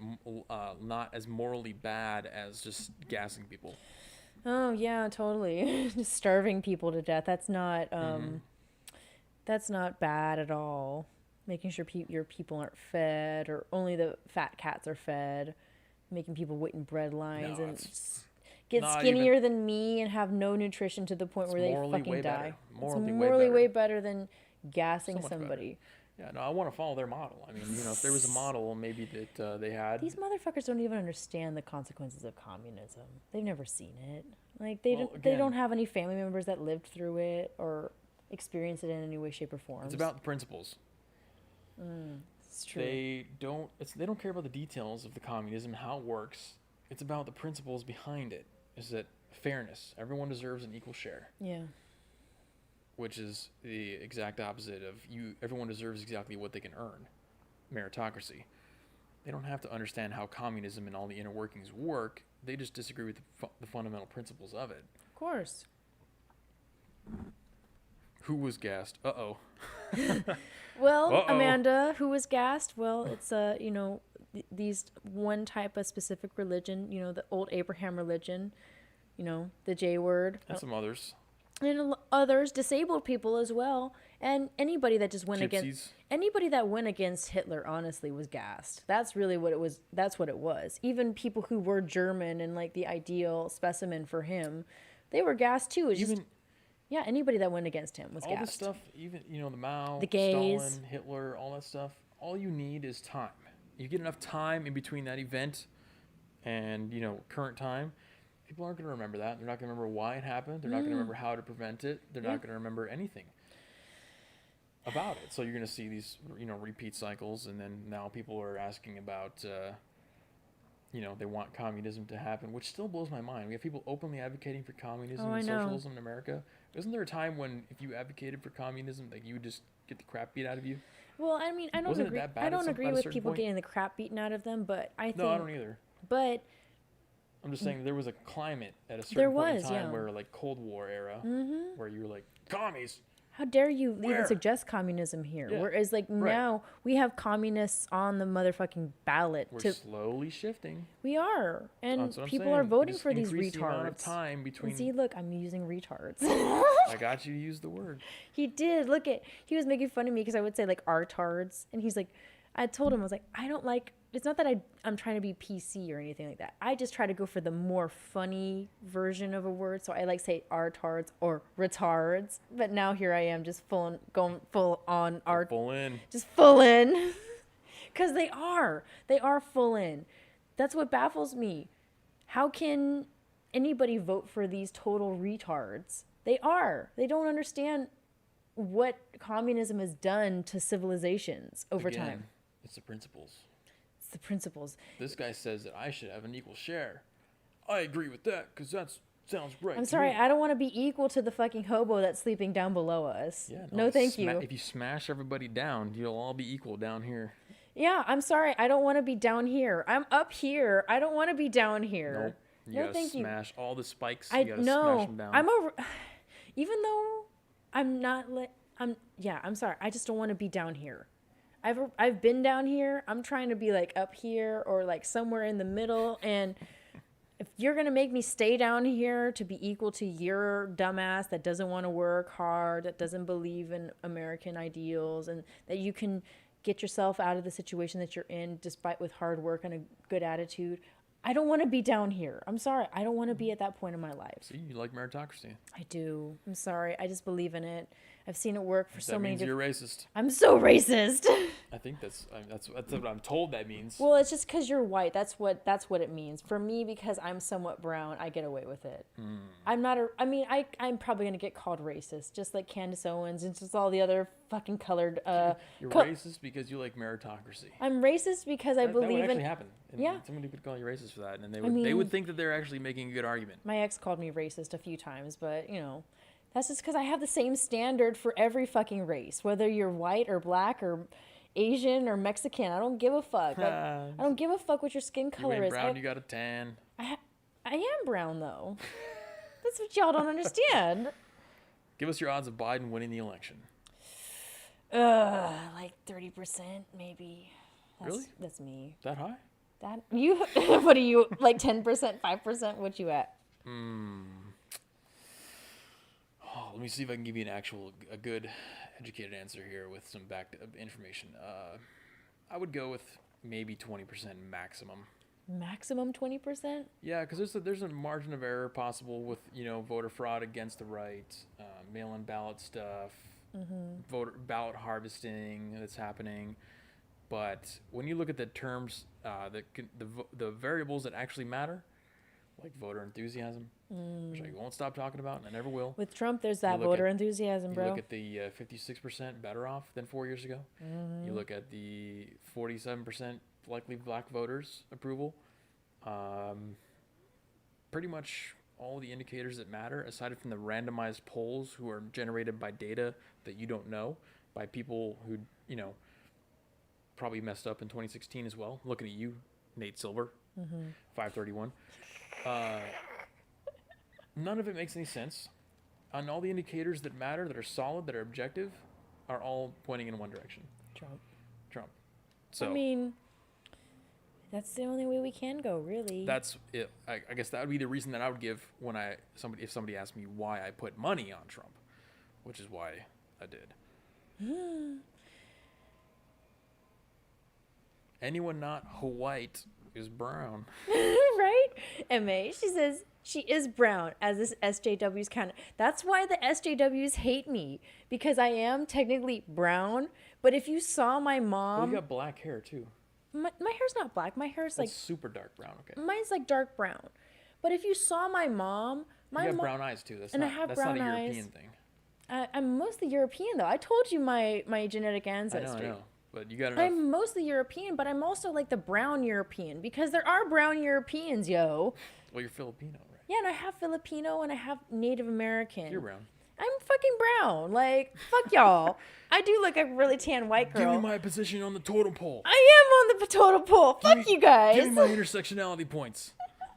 not as morally bad as just gassing people. Oh, yeah, totally. Just starving people to death. That's not bad at all. Making sure your people aren't fed, or only the fat cats are fed. Making people wait in bread lines and get skinnier than me and have no nutrition to the point where they fucking die. It's morally way better than gassing somebody. Yeah, no, I want to follow their model. I mean, if there was a model maybe that they had. These motherfuckers don't even understand the consequences of communism. They've never seen it. Like, they don't have any family members that lived through it or experienced it in any way, shape, or form. It's about the principles. It's true. They don't care about the details of the communism, how it works. It's about the principles behind it. Is that fairness? Everyone deserves an equal share. Yeah. Which is the exact opposite of everyone deserves exactly what they can earn. Meritocracy. They don't have to understand how communism and all the inner workings work. They just disagree with the fundamental principles of it. Of course. Who was gassed? Uh-oh. Well, Amanda, who was gassed? Well, it's these one type of specific religion, the old Abraham religion, the J word. And some others. And others, disabled people as well. And anybody that just went Gypsies. Anybody that went against Hitler, honestly, was gassed. That's really what it was. That's what it was. Even people who were German and like the ideal specimen for him, they were gassed too. Yeah, anybody that went against him was gassed. All this stuff, even, the Mao, the gays. Stalin, Hitler, all that stuff, all you need is time. You get enough time in between that event and, current time, people aren't going to remember that. They're not going to remember why it happened. They're not going to remember how to prevent it. They're not going to remember anything about it. So you're going to see these, repeat cycles, and then now people are asking about, they want communism to happen, which still blows my mind. We have people openly advocating for communism Oh, and I know. socialism in America. Isn't there a time when if you advocated for communism, like you would just get the crap beat out of you? Well, I mean, I don't Wasn't it agree. that bad I at don't some- agree at a with certain people point? getting the crap beaten out of them, but I think. No, I don't either. But I'm just saying there was a climate at a certain There point was, in time yeah. where, like, Cold War era, where you were like, commies. how dare you even Where? suggest communism here? Yeah, Whereas, like, right. now we have communists on the motherfucking ballot. We're slowly shifting. We are, and That's what I'm people saying. are voting Just for these increase the amount of retards. time between. And see, look, I'm using retards. I got you to use the word. He did. Look at, he was making fun of me because I would say like artards, and he's like, I told him, I was like, I don't like. It's not that I'm trying to be PC or anything like that. I just try to go for the more funny version of a word. So I like say artards or retards. But now here I am, just going full on art, Full in. just full in, because they are full in. That's what baffles me. How can anybody vote for these total retards? They are. They don't understand what communism has done to civilizations over Again, time. it's the principles. It's the principles. This guy says that I should have an equal share. I agree with that because that sounds right. I'm to sorry, me. I don't want to be equal to the fucking hobo that's sleeping down below us. Yeah, no thank you. If you smash everybody down, you'll all be equal down here. Yeah, I'm sorry, I don't want to be down here. I'm up here. I don't want to be down here. Nope. You No, gotta thank you. smash all the spikes. I You gotta smash them down. I'm over. Even though I'm not. I'm sorry. I just don't want to be down here. I've been down here. I'm trying to be like up here or like somewhere in the middle. And if you're gonna make me stay down here to be equal to your dumbass that doesn't want to work hard, that doesn't believe in American ideals, and that you can get yourself out of the situation that you're in despite with hard work and a good attitude, I don't want to be down here. I'm sorry. I don't want to be at that point in my life. See, you like meritocracy. I do. I'm sorry. I just believe in it. I've seen it work for so That many means different. you're racist. I'm so racist. I think that's what I'm told that means. Well, it's just because you're white. That's what it means. For me, because I'm somewhat brown, I get away with it. I'm not a. I mean, I'm probably gonna get called racist, just like Candace Owens and just all the other fucking colored. You're racist because you like meritocracy. I'm racist because I That would believe actually in. happen. And Yeah. Somebody could call you racist for that, and they mean- would think that they're actually making a good argument. My ex called me racist a few times, but you know, that's just because I have the same standard for every fucking race, whether you're white or black or Asian or Mexican. I don't give a fuck. I don't give a fuck what your skin You color ain't is. brown, you got a tan. I am brown though. That's what y'all don't understand. Give us your odds of Biden winning the election. Like 30% maybe. Really? That's me. That high? That you? What are you like? 10%, 5%? What you at? Oh, let me see if I can give you a good educated answer here with some backed up information. I would go with maybe 20% maximum. Maximum 20%? Yeah, because there's a margin of error possible with voter fraud against the right, mail-in ballot stuff, voter ballot harvesting that's happening. But when you look at the terms, the variables that actually matter, like voter enthusiasm, which I won't stop talking about, and I never will. With Trump, there's that look voter at- enthusiasm, You bro. look at the 56% better off than 4 years ago. You look at the 47% likely black voters approval. Pretty much all the indicators that matter, aside from the randomized polls who are generated by data that you don't know, by people who, probably messed up in 2016 as well. Looking at you, Nate Silver, 531. None of it makes any sense. And all the indicators that matter, that are solid, that are objective, are all pointing in one direction. Trump. So I mean, that's the only way we can go, really. that's it. I guess that would be the reason that I would give if somebody asked me why I put money on Trump, which is why I did. Anyone not white is brown. Right? MA, she says she is brown, as this SJW's kind of. That's why the SJWs hate me, because I am technically brown. But if you saw my Well, mom, you got black hair too. my hair's not black. My hair's That's like super dark brown. Okay. mine's like dark brown. But if you saw my mom, You have brown eyes too. That's and I not. have That's not a brown European eyes. thing. I'm mostly European though. I told you my genetic I ancestry. know. but you got enough. I'm mostly European, but I'm also like the brown European because there are brown Europeans, yo. Well, you're Filipino, right? Yeah, and I have Filipino and I have Native American. You're brown. I'm fucking brown. Like, fuck y'all. I do look like a really tan white girl. Give me my position on the totem pole. I am on the totem pole. Fuck you guys. Give me my intersectionality points.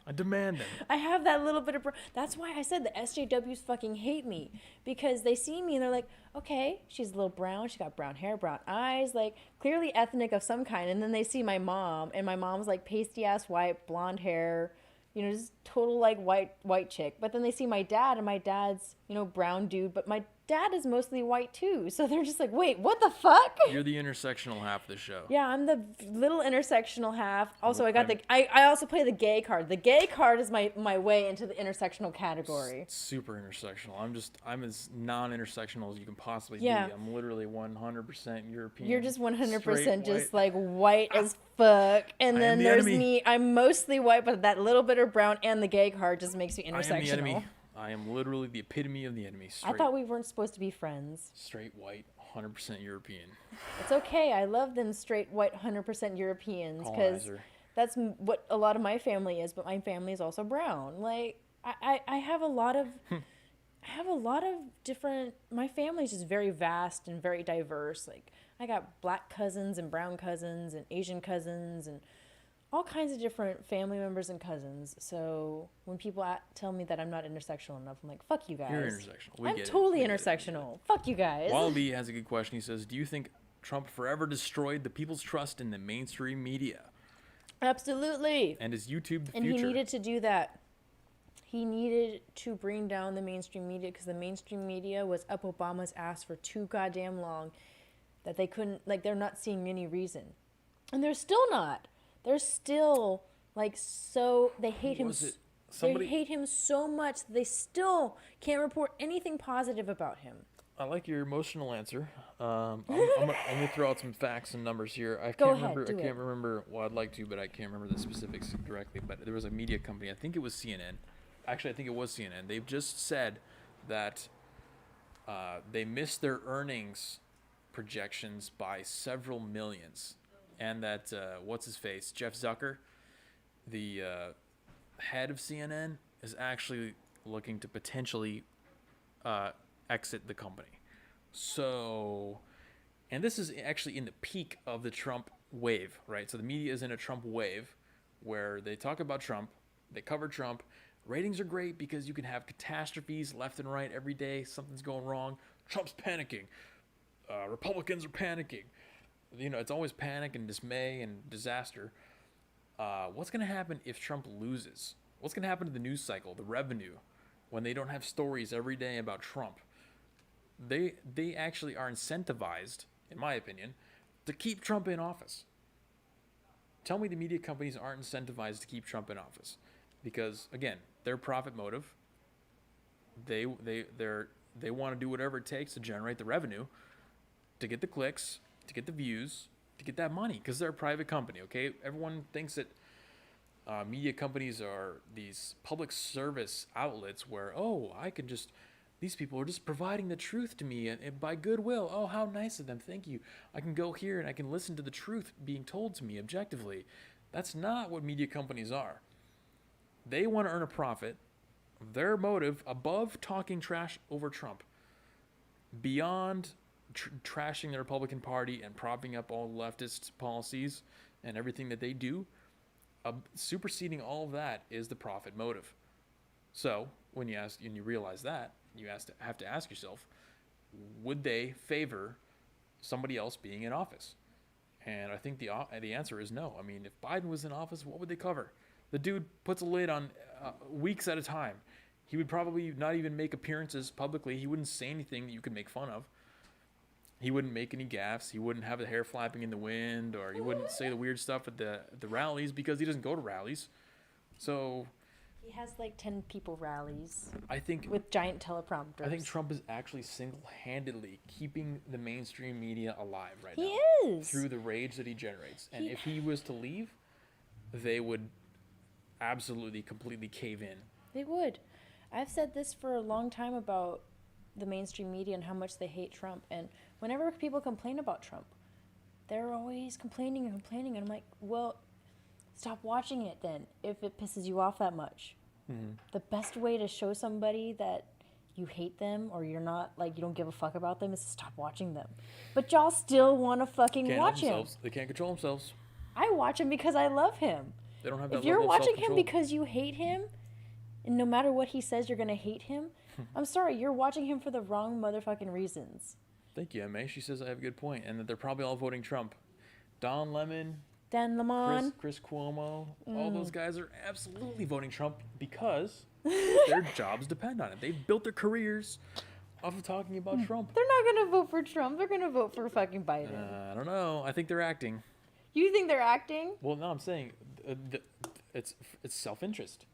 I demand them. I have that little bit of... That's why I said the SJWs fucking hate me. Because they see me and they're like, okay, she's a little brown. She got brown hair, brown eyes. Like, clearly ethnic of some kind. And then they see my mom. And my mom's like pasty-ass white, blonde hair. You know, just total like white chick. But then they see my dad, and my dad's, you know, brown dude. But my dad is mostly white too. So they're just like, wait, what the fuck? You're the intersectional half of the show. Yeah, I'm the little intersectional half. Also, I also play the gay card. The gay card is my way into the intersectional category. Super intersectional. I'm as non-intersectional as you can possibly Yeah. be. I'm literally 100% European. You're just 100% straight just white. like white as fuck. And I then am the there's enemy. me. I'm mostly white, but that little bit of brown and the gay card just makes me I am the intersectional. enemy. I am literally the epitome of the enemy. I thought we weren't supposed to be friends. Straight white, 100% European. It's okay. I love them straight white 100% Europeans because Colonizer. that's what a lot of my family is, but my family is also brown. Like I have a lot of different, my family is just very vast and very diverse. Like I got black cousins and brown cousins and Asian cousins and all kinds of different family members and cousins. So when people tell me that I'm not intersectional enough, I'm like, fuck you guys. You're intersectional. We I'm get it. totally We get it. intersectional. Fuck you guys. Wallaby has a good question. He says, do you think Trump forever destroyed the people's trust in the mainstream media? Absolutely. And is YouTube the And future? he needed to do that. He needed to bring down the mainstream media because the mainstream media was up Obama's ass for too goddamn long that they couldn't, like, they're not seeing any reason. And they're still not. They're still, like, so, they hate him. Was it somebody? They hate him so much that they still can't report anything positive about him. I like your emotional answer. I'm gonna throw out some facts and numbers here. I Go can't ahead, remember. do I can't it. remember. Well, I'd like to, but I can't remember the specifics directly. But there was a media company. I think it was CNN. Actually, I think it was CNN. They've just said that they missed their earnings projections by several millions, and that what's his face, Jeff Zucker, the head of CNN, is actually looking to potentially exit the company. So, and this is actually in the peak of the Trump wave, right? So the media is in a Trump wave where they talk about Trump, they cover Trump. Ratings are great because you can have catastrophes left and right every day. Something's going wrong. Trump's panicking. Republicans are panicking. You know, it's always panic and dismay and disaster. What's going to happen if Trump loses? What's going to happen to the news cycle, the revenue, when they don't have stories every day about Trump? They actually are incentivized, in my opinion, to keep Trump in office. Tell me the media companies aren't incentivized to keep Trump in office. Because, again, their profit motive, they want to do whatever it takes to generate the revenue, to get the clicks, to get the views, to get that money, because they're a private company, okay? Everyone thinks that media companies are these public service outlets where, oh, these people are just providing the truth to me and by goodwill. Oh, how nice of them. Thank you. I can go here and I can listen to the truth being told to me objectively. That's not what media companies are. They want to earn a profit. Their motive, above talking trash over Trump, beyond trashing the Republican Party and propping up all leftist policies and everything that they do, superseding all of that is the profit motive. So when you realize that, you have to ask yourself, would they favor somebody else being in office? And I think the answer is no. I mean, if Biden was in office, what would they cover? The dude puts a lid on weeks at a time. He would probably not even make appearances publicly. He wouldn't say anything that you could make fun of. He wouldn't make any gaffes. He wouldn't have the hair flapping in the wind, or he wouldn't say the weird stuff at the rallies because he doesn't go to rallies. So He has like 10 people rallies I think with giant teleprompters. I think Trump is actually single-handedly keeping the mainstream media alive right He now. is. Through the rage that he generates. And if he was to leave, they would absolutely completely cave in. They would. I've said this for a long time about the mainstream media and how much they hate Trump. And whenever people complain about Trump, they're always complaining and complaining. And I'm like, well, stop watching it then if it pisses you off that much. Mm-hmm. The best way to show somebody that you hate them or you're not, like, you don't give a fuck about them is to stop watching them. But y'all still want to fucking Can't watch help him. themselves. They can't control themselves. I watch him because I love him. They don't have that If you're level of watching him self-control. because you hate him, and no matter what he says, you're going to hate him, I'm sorry, you're watching him for the wrong motherfucking reasons. Thank you, Emma. She says I have a good point, and that they're probably all voting Trump. Don Lemon, Dan Lemon. Chris Cuomo, all those guys are absolutely voting Trump because their jobs depend on it. They've built their careers off of talking about Trump. They're not going to vote for Trump. They're going to vote for fucking Biden. I don't know. I think they're acting. You think they're acting? Well, no, I'm saying it's self-interest.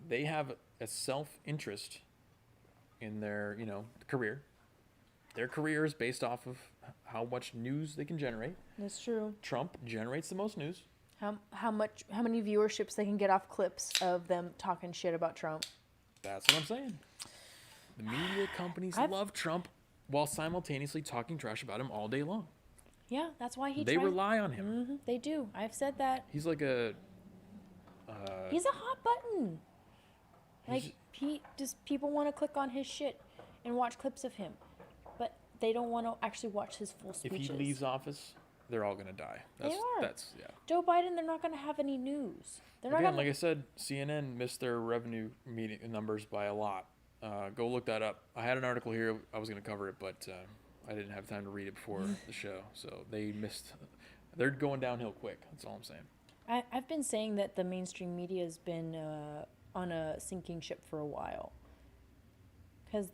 They have a self-interest in their, career. Their career is based off of how much news they can generate. That's true. Trump generates the most news. How many viewerships they can get off clips of them talking shit about Trump. That's what I'm saying. The media companies love Trump while simultaneously talking trash about him all day long. Yeah, that's why They rely on him. Mm-hmm, they do. I've said that. He's like a... He's a hot button. Like, people want to click on his shit and watch clips of him. But they don't want to actually watch his full if speeches. he leaves office, they're all going to die. They are. Yeah. Joe Biden, they're not going to have any news. They're not Again, gonna... like I said, CNN missed their revenue numbers by a lot. Go look that up. I had an article here. I was going to cover it, but I didn't have time to read it before the show. So they missed. They're going downhill quick. That's all I'm saying. I've been saying that the mainstream media has been on a sinking ship for a while. Because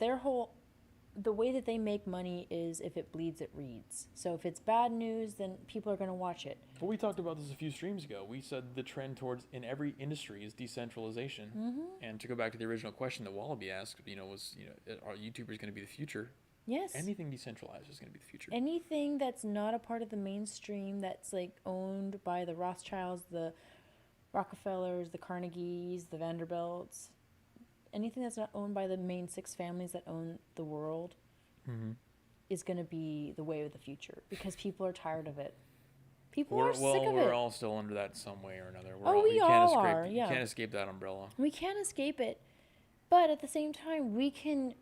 the way that they make money is if it bleeds, it reads. So if it's bad news, then people are going to watch it. Well, we talked about this a few streams ago. We said the trend towards in every industry is decentralization. Mm-hmm. And to go back to the original question that Wallaby asked, are YouTubers going to be the future? Yes. Anything decentralized is going to be the future. Anything that's not a part of the mainstream, that's like owned by the Rothschilds, the Rockefellers, the Carnegies, the Vanderbilts, anything that's not owned by the main 6 families that own the world is going to be the way of the future because people are tired of it. People are sick of it. We're all still under that some way or another. We all are, yeah. You can't escape that umbrella. We can't escape it. But at the same time, we can,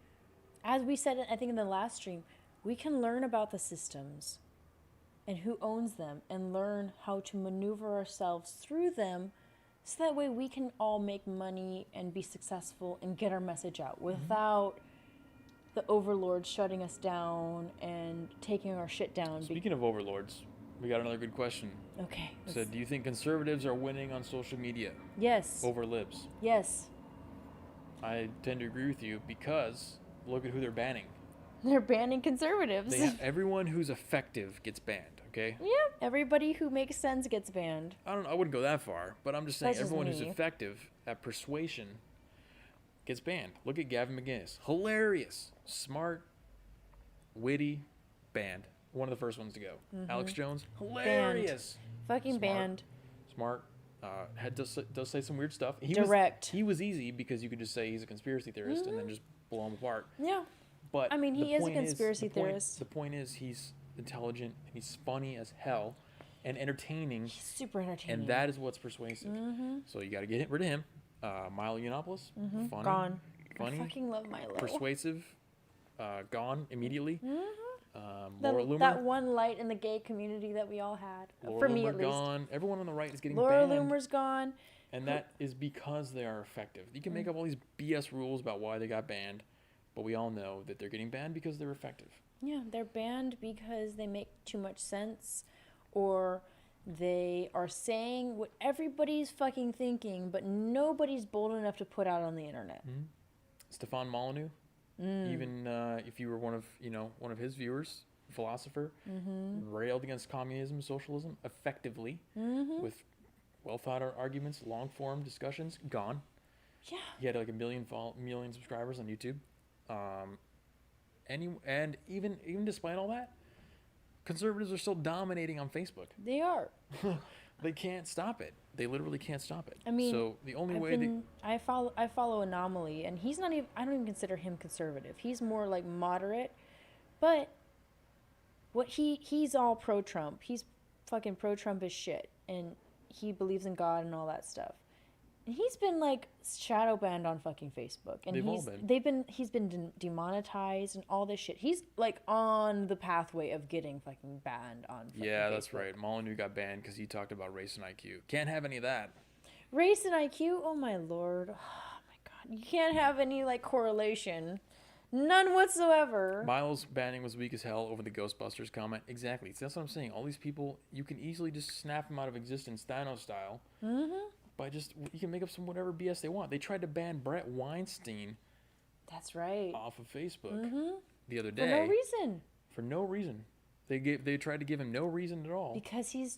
as we said, I think in the last stream, we can learn about the systems and who owns them and learn how to maneuver ourselves through them so that way we can all make money and be successful and get our message out without the overlords shutting us down and taking our shit down. Speaking of overlords, we got another good question. Okay. So, do you think conservatives are winning on social media Yes. over libs? Yes. I tend to agree with you because look at who they're banning. They're banning conservatives. Everyone who's effective gets banned, okay? Yeah, everybody who makes sense gets banned. I wouldn't go that far, but I'm just saying That's just everyone who's me. effective at persuasion gets banned. Look at Gavin McInnes. Hilarious. Smart, witty, banned. One of the first ones to go. Alex Jones. Hilarious. Fucking Smart. banned. Smart. Does say some weird stuff. Direct. He was easy because you could just say he's a conspiracy theorist and then just blow him apart. Yeah. But I mean, he the is a point conspiracy theorist. The point is he's intelligent and he's funny as hell and entertaining. He's super entertaining. And that is what's persuasive. So you got to get rid of him. Milo Yiannopoulos, funny, Gone. funny, I fucking love Milo. persuasive, gone immediately. Laura Loomer, That one light in the gay community that we all had. Laura For me, Loomer at least. gone. Everyone on the right is getting Laura banned. Loomer's gone. And that is because they are effective. You can make up all these BS rules about why they got banned, but we all know that they're getting banned because they're effective. Yeah, they're banned because they make too much sense, or they are saying what everybody's fucking thinking, but nobody's bold enough to put out on the internet. Stefan Molyneux, even if you were one of his viewers, philosopher, railed against communism, socialism effectively with well thought out arguments, long form discussions. Gone. Yeah. He had like a million subscribers on YouTube. And even despite all that, conservatives are still dominating on Facebook. They are. They can't stop it. They literally can't stop it. I mean, so the only way I follow Anomaly, and he's not even. I don't even consider him conservative. He's more like moderate, but he's all pro Trump. He's fucking pro-Trump as shit, and he believes in God and all that stuff. And he's been like shadow banned on fucking Facebook, and he's been demonetized and all this shit. He's like on the pathway of getting fucking banned on fucking Facebook. That's right. Molyneux got banned because he talked about race and IQ. Can't have any of that. Race and IQ? Oh my lord. Oh my god. You can't have any like correlation. None whatsoever. Miles' banning was weak as hell over the Ghostbusters comment. Exactly. See, that's what I'm saying. All these people, you can easily just snap them out of existence Thanos style. By just, you can make up some whatever BS they want. They tried to ban Brett Weinstein. That's right. Off of Facebook the other day. For no reason. For no reason. They tried to give him no reason at all. Because he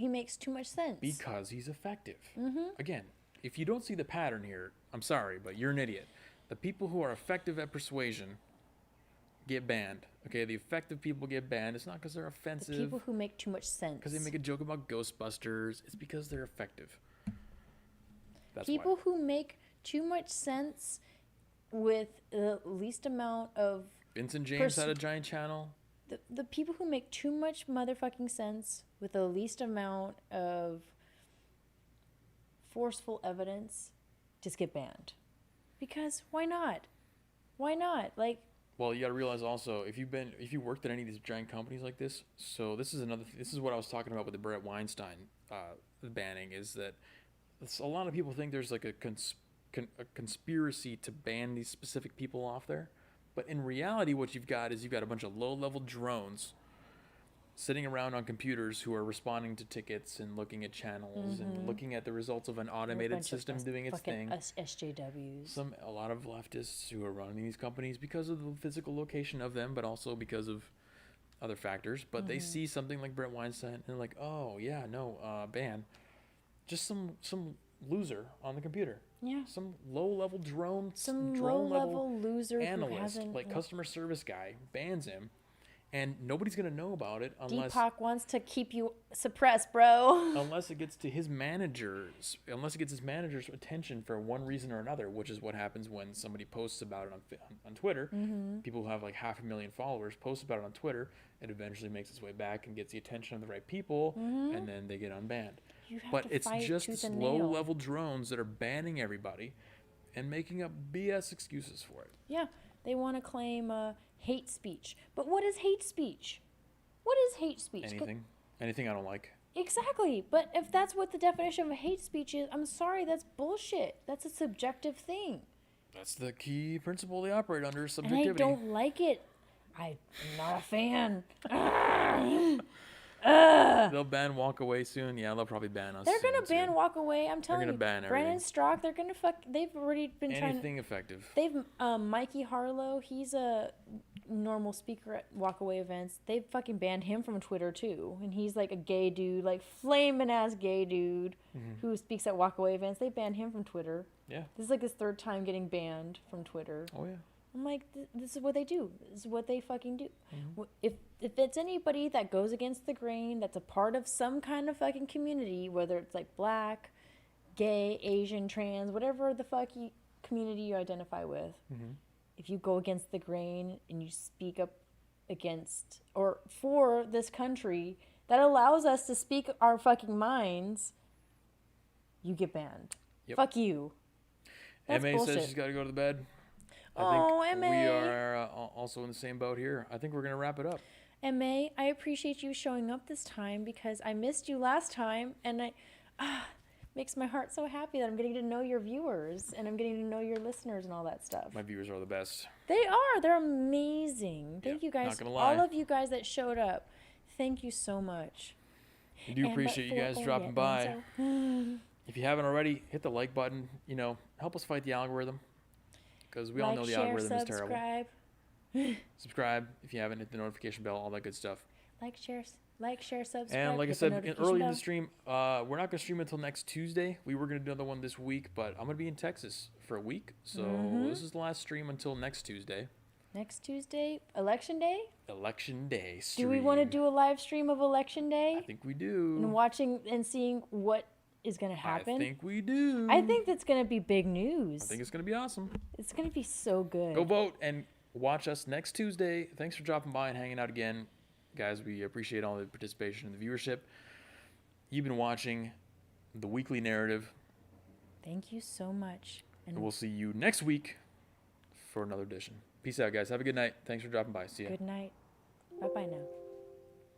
makes too much sense. Because he's effective. Again, if you don't see the pattern here, I'm sorry, but you're an idiot. The people who are effective at persuasion get banned. Okay, the effective people get banned. It's not because they're offensive. The people who make too much sense. Because they make a joke about Ghostbusters. It's because they're effective. That's people why. Who make too much sense with the least amount of... Vincent James had a giant channel. The people who make too much motherfucking sense with the least amount of forceful evidence just get banned. Because why not? Why not? Like, well, you got to realize also, if you worked at any of these giant companies like this, so this is what I was talking about with the Brett Weinstein banning, is that a lot of people think there's like a conspiracy to ban these specific people off there. But in reality, what you've got is a bunch of low-level drones sitting around on computers who are responding to tickets and looking at channels and looking at the results of an automated system doing its thing. SJWs. A lot of leftists who are running these companies because of the physical location of them, but also because of other factors. But they see something like Brett Weinstein and they're like, oh yeah, no, ban. Just some loser on the computer. Yeah. Some low-level drone low-level loser analyst, like customer service guy, bans him. And nobody's going to know about it unless... Deepak wants to keep you suppressed, bro. Unless it gets to his managers. Unless it gets his manager's attention for one reason or another, which is what happens when somebody posts about it on Twitter. People who have like 500,000 followers post about it on Twitter. It eventually makes its way back and gets the attention of the right people, and then they get unbanned. But it's just this low-level drones that are banning everybody and making up BS excuses for it. Yeah, they want to claim hate speech. But what is hate speech? What is hate speech? Anything I don't like. Exactly. But if that's what the definition of hate speech is, I'm sorry, that's bullshit. That's a subjective thing. That's the key principle they operate under, subjectivity. And I don't like it. I'm not a fan. They'll ban Walk Away soon. Yeah, they'll probably ban us. They're gonna ban Walk Away. I'm telling you. They're gonna ban Brandon everything. Strock. They're gonna fuck. They've already been trying. Anything effective. They've Mikey Harlow. He's a normal speaker at Walk Away events. They've fucking banned him from Twitter too. And he's like a gay dude, like flaming ass gay dude who speaks at Walk Away events. They banned him from Twitter. Yeah. This is like his third time getting banned from Twitter. Oh yeah. I'm like, this is what they do. This is what they fucking do. If it's anybody that goes against the grain, that's a part of some kind of fucking community, whether it's like black, gay, Asian, trans, whatever the fuck community you identify with, if you go against the grain and you speak up against or for this country that allows us to speak our fucking minds, you get banned. Yep. Fuck you. That's MA bullshit. says she's got to go to the bed. Oh, I think MA. we are also in the same boat here. I think we're going to wrap it up. MA, I appreciate you showing up this time because I missed you last time, and makes my heart so happy that I'm getting to know your viewers and I'm getting to know your listeners and all that stuff. My viewers are the best. They are. They're amazing. Thank you guys. Not gonna lie. All of you guys that showed up. Thank you so much. We do appreciate you guys dropping by. If you haven't already, hit the like button. Help us fight the algorithm. Because we all know the algorithm is terrible. Subscribe if you haven't, hit the notification bell, all that good stuff. Like, share, subscribe. And like I said earlier in the stream, we're not going to stream until next Tuesday. We were going to do another one this week, but I'm going to be in Texas for a week. So this is the last stream until next Tuesday. Next Tuesday? Election Day? Election Day stream. Do we want to do a live stream of Election Day? I think we do. And watching and seeing what is going to happen? I think we do. I think that's going to be big news. I think it's going to be awesome. It's going to be so good. Go vote and watch us next Tuesday. Thanks for dropping by and hanging out again. Guys, we appreciate all the participation and the viewership. You've been watching the weekly narrative, Thank you so much. and we'll see you next week for another edition. Peace out, guys. Have a good night. Thanks for dropping by. See ya. Good night. Bye bye now.